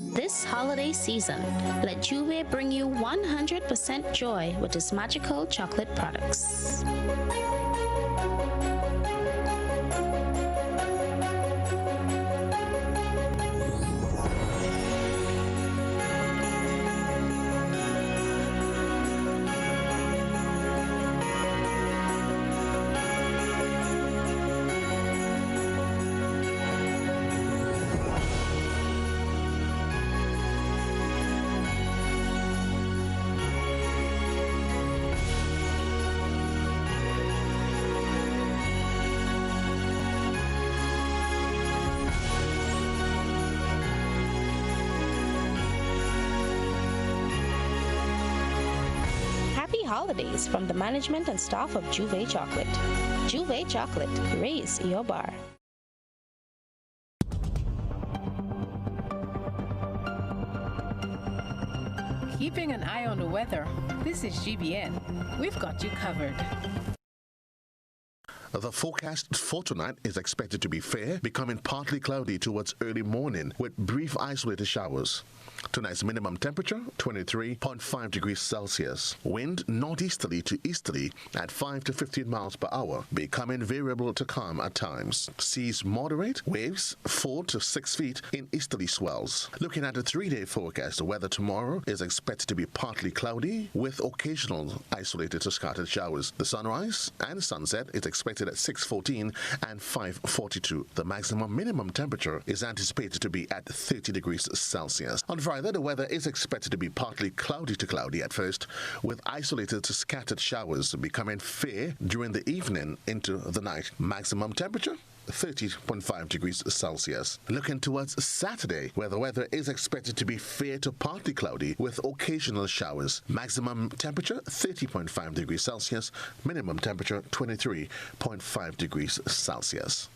This holiday season, let Juve bring you 100% joy with its magical chocolate products. Holidays from the management and staff of Juve Chocolate. Juve Chocolate, raise your bar. Keeping an eye on the weather, this is GBN. We've got you covered. The forecast for tonight is expected to be fair, becoming partly cloudy towards early morning with brief isolated showers. Tonight's minimum temperature, 23.5 degrees Celsius. Wind northeasterly to easterly at 5 to 15 miles per hour, becoming variable to calm at times. Seas moderate, waves 4 to 6 feet in easterly swells. Looking at the 3-day forecast, the weather tomorrow is expected to be partly cloudy with occasional isolated to scattered showers. The sunrise and sunset is expected at 6:14 and 5:42. The maximum minimum temperature is anticipated to be at 30 degrees Celsius. On Friday, the weather is expected to be partly cloudy to cloudy at first, with isolated to scattered showers becoming fair during the evening into the night. Maximum temperature 30.5 degrees Celsius. Looking towards Saturday, where the weather is expected to be fair to partly cloudy with occasional showers. Maximum temperature 30.5 degrees Celsius. Minimum temperature 23.5 degrees Celsius.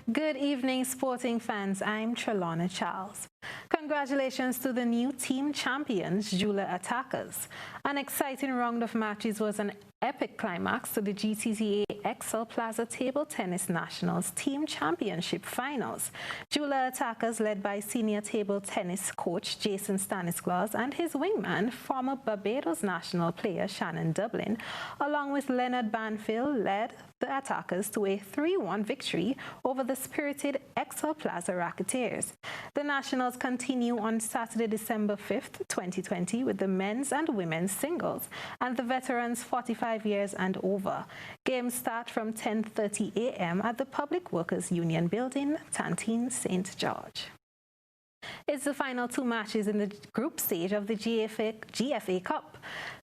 Good evening, sporting fans. I'm Trellona Charles. Congratulations to the new team champions, Jula Attackers. An exciting round of matches was an epic climax to the GTTA Excel Plaza Table Tennis Nationals Team Championship Finals. Jula Attackers, led by senior table tennis coach Jason Stanislaus and his wingman, former Barbados national player Shannon Dublin, along with Leonard Banfield, led the Attackers to a 3-1 victory over the spirited Excel Plaza Racketeers. The Nationals continue on Saturday, December 5th, 2020 with the men's and women's singles and the veterans 45 years and over. Games start from 10:30 a.m. at the Public Workers Union Building, Tantine, St. George. It's the final 2 matches in the group stage of the GFA Cup.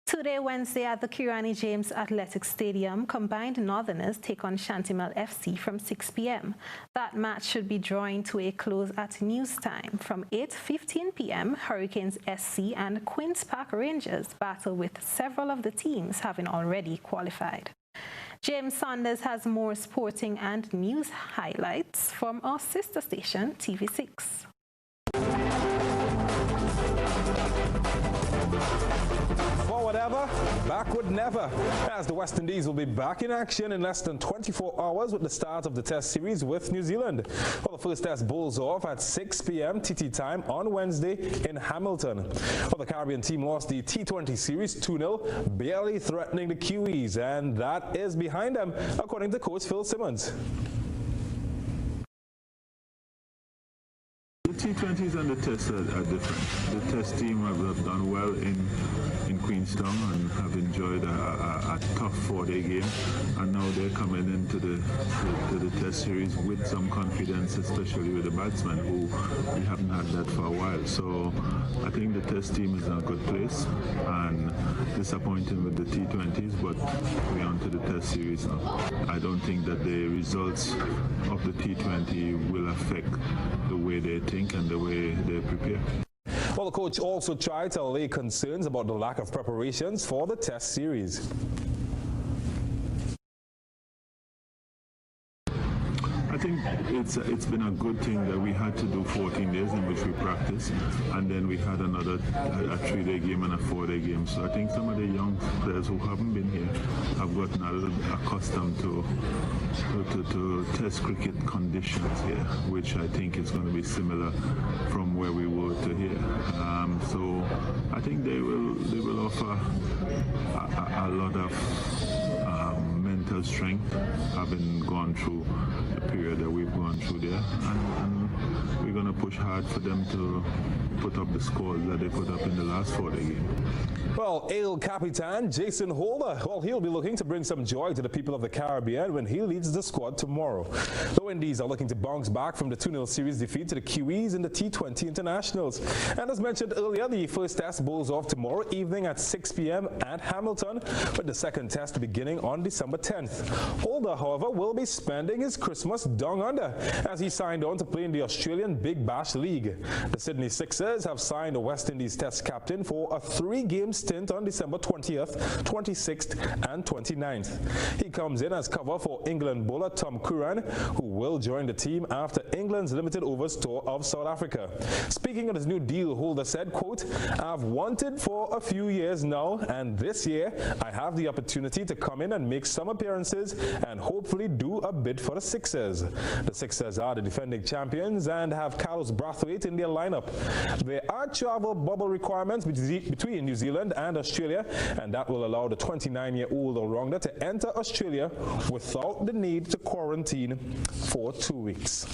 Today, Wednesday, at the Kirani James Athletic Stadium, combined Northerners take on Shantimel FC from 6 p.m. That match should be drawing to a close at news time. From 8:15 p.m., Hurricanes SC and Queen's Park Rangers battle, with several of the teams having already qualified. James Saunders has more sporting and news highlights from our sister station, TV6. Forward ever, backward never, as the West Indies will be back in action in less than 24 hours with the start of the Test series with New Zealand. Well, the first Test bowls off at 6 p.m. TT time on Wednesday in Hamilton. Well, the Caribbean team lost the T20 series 2-0, barely threatening the Kiwis, and that is behind them, according to coach Phil Simmons. The T20s and the Tests are different. The Test team have done well in Queenstown and have enjoyed a tough 4-day game, and now they're coming into the Test series with some confidence, especially with the batsmen, who we haven't had that for a while. So I think the Test team is in a good place, and disappointing with the T20s, but we're on to the Test series now. I don't think that the results of the T20 will affect the way they think and the way they prepare. Well, the coach also tried to allay concerns about the lack of preparations for the Test series. I think it's been a good thing that we had to do 14 days in which we practiced, and then we had another a 3-day game and a 4-day game. So I think some of the young players who haven't been here have gotten a little accustomed to Test cricket conditions here, which I think is going to be similar from where we were to here. So I think they will offer a lot of mental strength, having gone through the period that we've gone through there, and we're going to push hard for them to put up the scores that they put up in the last 4-day game. Well, El Capitan Jason Holder, well, he'll be looking to bring some joy to the people of the Caribbean when he leads the squad tomorrow. The Windies are looking to bounce back from the 2-0 series defeat to the Kiwis in the T20 Internationals. And as mentioned earlier, the first Test bowls off tomorrow evening at 6 p.m. at Hamilton, with the second Test beginning on December 10th. Holder, however, will be spending his Christmas down under as he signed on to play in the Australian Big Bash League. The Sydney Sixers have signed the West Indies Test captain for a 3-game stint on December 20th, 26th and 29th. He comes in as cover for England bowler Tom Curran, who will join the team after England's limited overs tour of South Africa. Speaking of his new deal, Holder said, quote, "I've wanted for a few years now, and this year I have the opportunity to come in and make some appearances and hopefully do a bit for the Sixers." The Sixers are the defending champions and have Carlos Brathwaite in their lineup. There are travel bubble requirements between New Zealand and Australia, and that will allow the 29-year-old all-rounder to enter Australia without the need to quarantine for 2 weeks.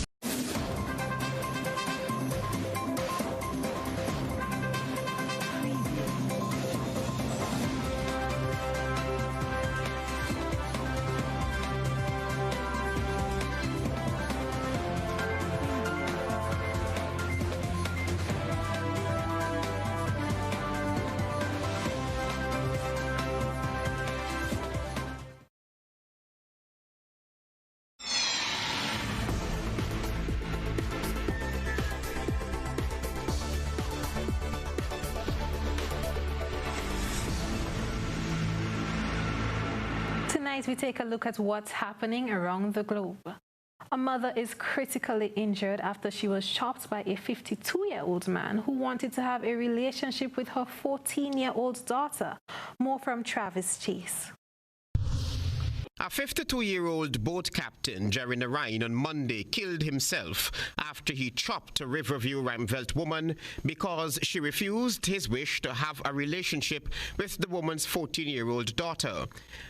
Tonight we take a look at what's happening around the globe. A mother is critically injured after she was chopped by a 52-year-old man who wanted to have a relationship with her 14-year-old daughter. More from Travis Chase. A 52-year-old boat captain, Jerry Narine, on Monday killed himself after he chopped a Riverview Ramvelt woman because she refused his wish to have a relationship with the woman's 14-year-old daughter.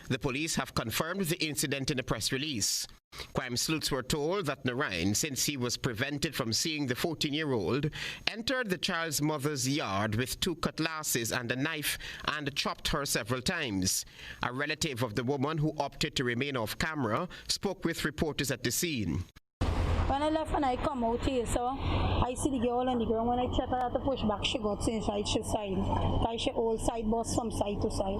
The police have confirmed the incident in a press release. Crime sleuths were told that Narine, since he was prevented from seeing the 14-year-old, entered the child's mother's yard with 2 cutlasses and a knife and chopped her several times. A relative of the woman who opted to remain off camera spoke with reporters at the scene. When I left and I come out here, so I see the girl on the ground. When I check her out to push back, she got inside she side. Because she all side bus from side to side.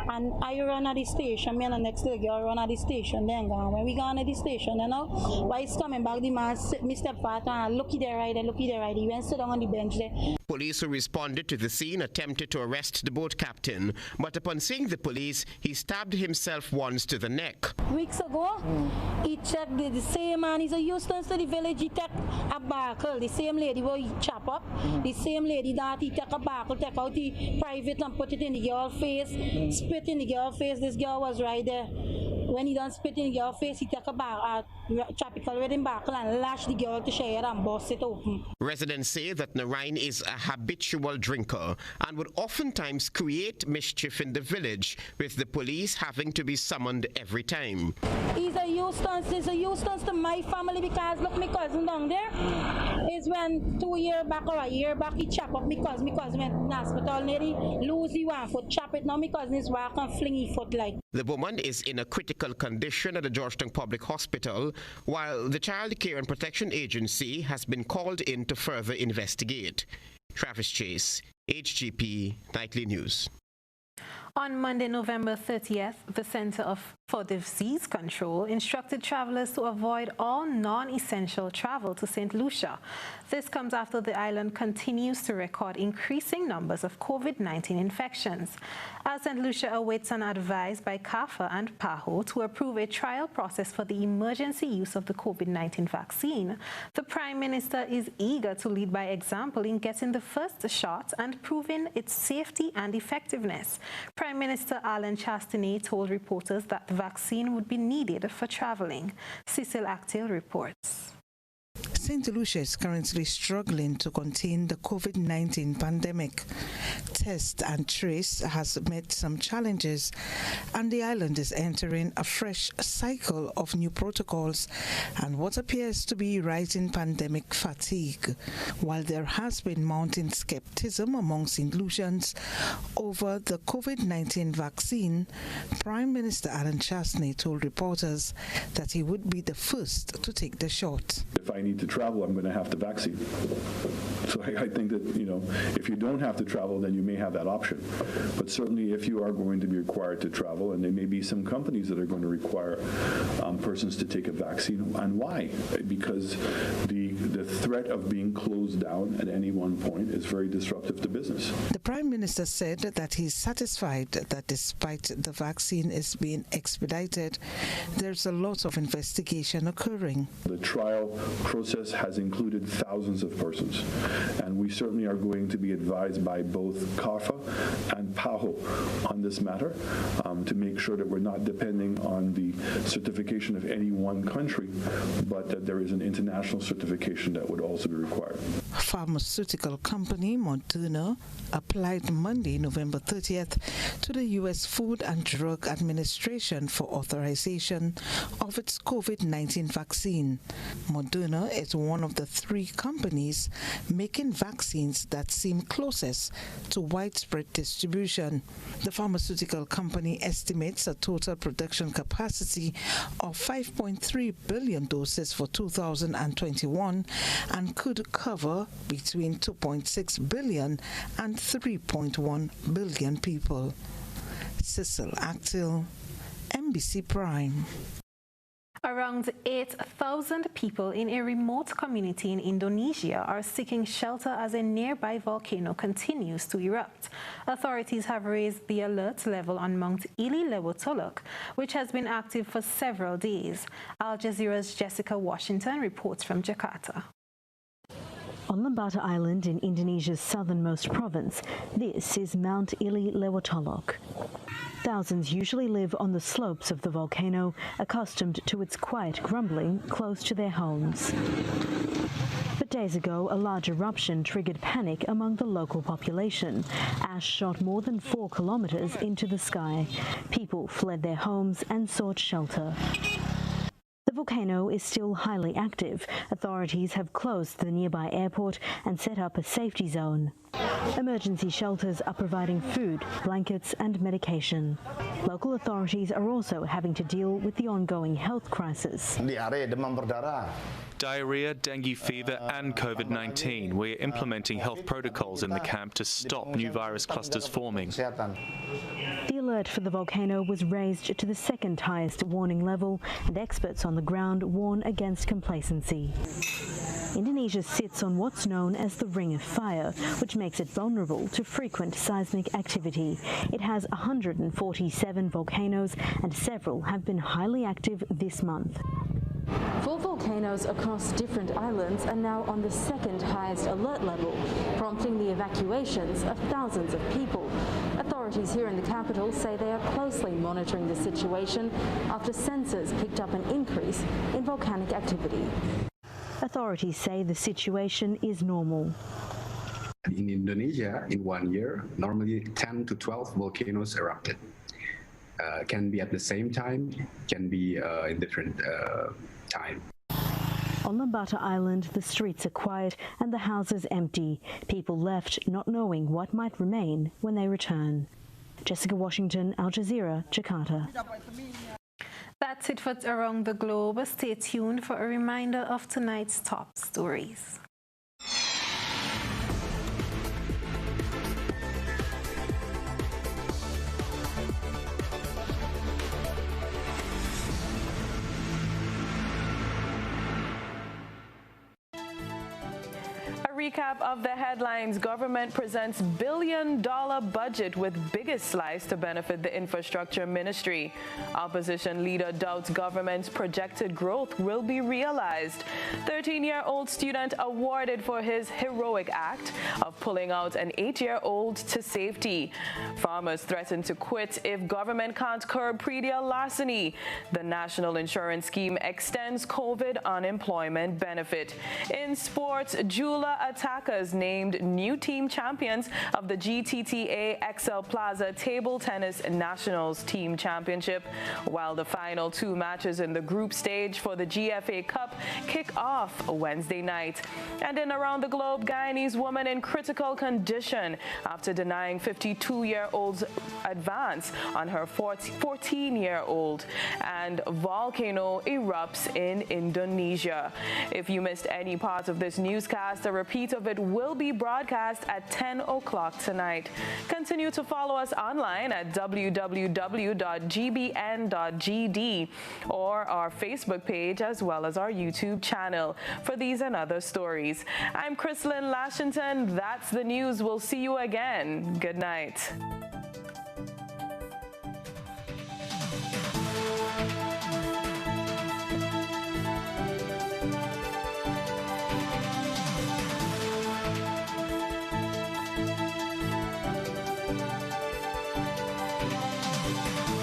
And I run at the station, me and the next little girl run at the station, then gone. When we gone at the station, you know, while he's coming back, the man me step fast and looky there right there, looky there right there. He went sit down on the bench there. Police who responded to the scene attempted to arrest the boat captain, but upon seeing the police, he stabbed himself once to the neck. Weeks ago, he checked the same man. He's a Houston to the village. He took a buckle. The same lady who he chop up. The same lady that he took a buckle, take out the private and put it in the girl's face, spit in the girl's face. This girl was right there. When he done spit in the girl's face, he took a tropical red buckle and lashed the girl to share and bust it open. Residents say that Narine is a habitual drinker and would oftentimes create mischief in the village, with the police having to be summoned every time. He's a Houston to my family because look, my cousin down there is when 2 years back or a year back he chop up my cousin went in hospital, nearly lose the 1 foot, chop it. Now my cousin is walk and fling his foot like. The woman is in a critical condition at the Georgetown Public Hospital, while the Child Care and Protection Agency has been called in to further investigate. Travis Chase, HGP Nightly News. On Monday, November 30th, the Center for Disease Control instructed travelers to avoid all non-essential travel to St. Lucia. This comes after the island continues to record increasing numbers of COVID-19 infections. As St. Lucia awaits an advice by CAFA and PAHO to approve a trial process for the emergency use of the COVID-19 vaccine, the Prime Minister is eager to lead by example in getting the first shot and proving its safety and effectiveness. Prime Minister Alan Chastanet told reporters that the vaccine would be needed for traveling. Cecil Actil reports. St. Lucia is currently struggling to contain the COVID-19 pandemic. Test and trace has met some challenges, and the island is entering a fresh cycle of new protocols and what appears to be rising pandemic fatigue. While there has been mounting skepticism among St. Lucians over the COVID-19 vaccine, Prime Minister Alan Chastanet told reporters that he would be the first to take the shot. If I need to travel, I'm going to have the vaccine. So I think that, if you don't have to travel, then you may have that option. But certainly if you are going to be required to travel, and there may be some companies that are going to require persons to take a vaccine. And why? Because the threat of being closed down at any one point is very disruptive to business. The Prime Minister said that he's satisfied that despite the vaccine is being expedited, there's a lot of investigation occurring. The trial process has included thousands of persons, and we certainly are going to be advised by both CARFA and PAHO on this matter to make sure that we're not depending on the certification of any one country, but that there is an international certification that would also be required. Pharmaceutical company Moderna applied Monday, November 30th, to the U.S. Food and Drug Administration for authorization of its COVID-19 vaccine. Moderna is one of the 3 companies making vaccines that seem closest to widespread distribution. The pharmaceutical company estimates a total production capacity of 5.3 billion doses for 2021 and could cover between 2.6 billion and 3.1 billion people. Cecil Actil, NBC Prime. Around 8,000 people in a remote community in Indonesia are seeking shelter as a nearby volcano continues to erupt. Authorities have raised the alert level on Mount Ili Lewotolok, which has been active for several days. Al Jazeera's Jessica Washington reports from Jakarta. On Lembata Island in Indonesia's southernmost province, this is Mount Ili Lewotolok. Thousands usually live on the slopes of the volcano, accustomed to its quiet grumbling close to their homes. But days ago, a large eruption triggered panic among the local population. Ash shot more than 4 kilometers into the sky. People fled their homes and sought shelter. The volcano is still highly active. Authorities have closed the nearby airport and set up a safety zone. Emergency shelters are providing food, blankets and medication. Local authorities are also having to deal with the ongoing health crisis. Diarrhea, dengue fever and COVID-19. We're implementing health protocols in the camp to stop new virus clusters forming. The alert for the volcano was raised to the second highest warning level, and experts on the ground warn against complacency. Indonesia sits on what's known as the Ring of Fire, which makes it vulnerable to frequent seismic activity. It has 147 volcanoes, and several have been highly active this month. 4 volcanoes across different islands are now on the second highest alert level, prompting the evacuations of thousands of people. Authorities here in the capital say they are closely monitoring the situation after sensors picked up an increase in volcanic activity. Authorities say the situation is normal. In Indonesia, in 1 year, normally 10 to 12 volcanoes erupted. Can be at the same time, can be in different time. On Lembata Island, the streets are quiet and the houses empty. People left not knowing what might remain when they return. Jessica Washington, Al Jazeera, Jakarta. That's it for Around the Globe. Stay tuned for a reminder of tonight's top stories. Recap of the headlines. Government presents billion-dollar budget with biggest slice to benefit the infrastructure ministry. Opposition leader doubts government's projected growth will be realized. 13-year-old student awarded for his heroic act of pulling out an 8-year-old to safety. Farmers threaten to quit if government can't curb predial larceny. The national insurance scheme extends COVID unemployment benefit. In sports, Jula Attackers named new team champions of the GTTA XL Plaza Table Tennis Nationals Team Championship, while the final 2 matches in the group stage for the GFA Cup kick off Wednesday night. And in Around the Globe, Guyanese woman in critical condition after denying 52-year-old's advance on her 14-year-old. And volcano erupts in Indonesia. If you missed any part of this newscast, a repeat of it will be broadcast at 10 o'clock tonight. Continue to follow us online at www.gbn.gd or our Facebook page as well as our YouTube channel for these and other stories. I'm Chrislyn Lashington. That's the news. We'll see you again. Good night.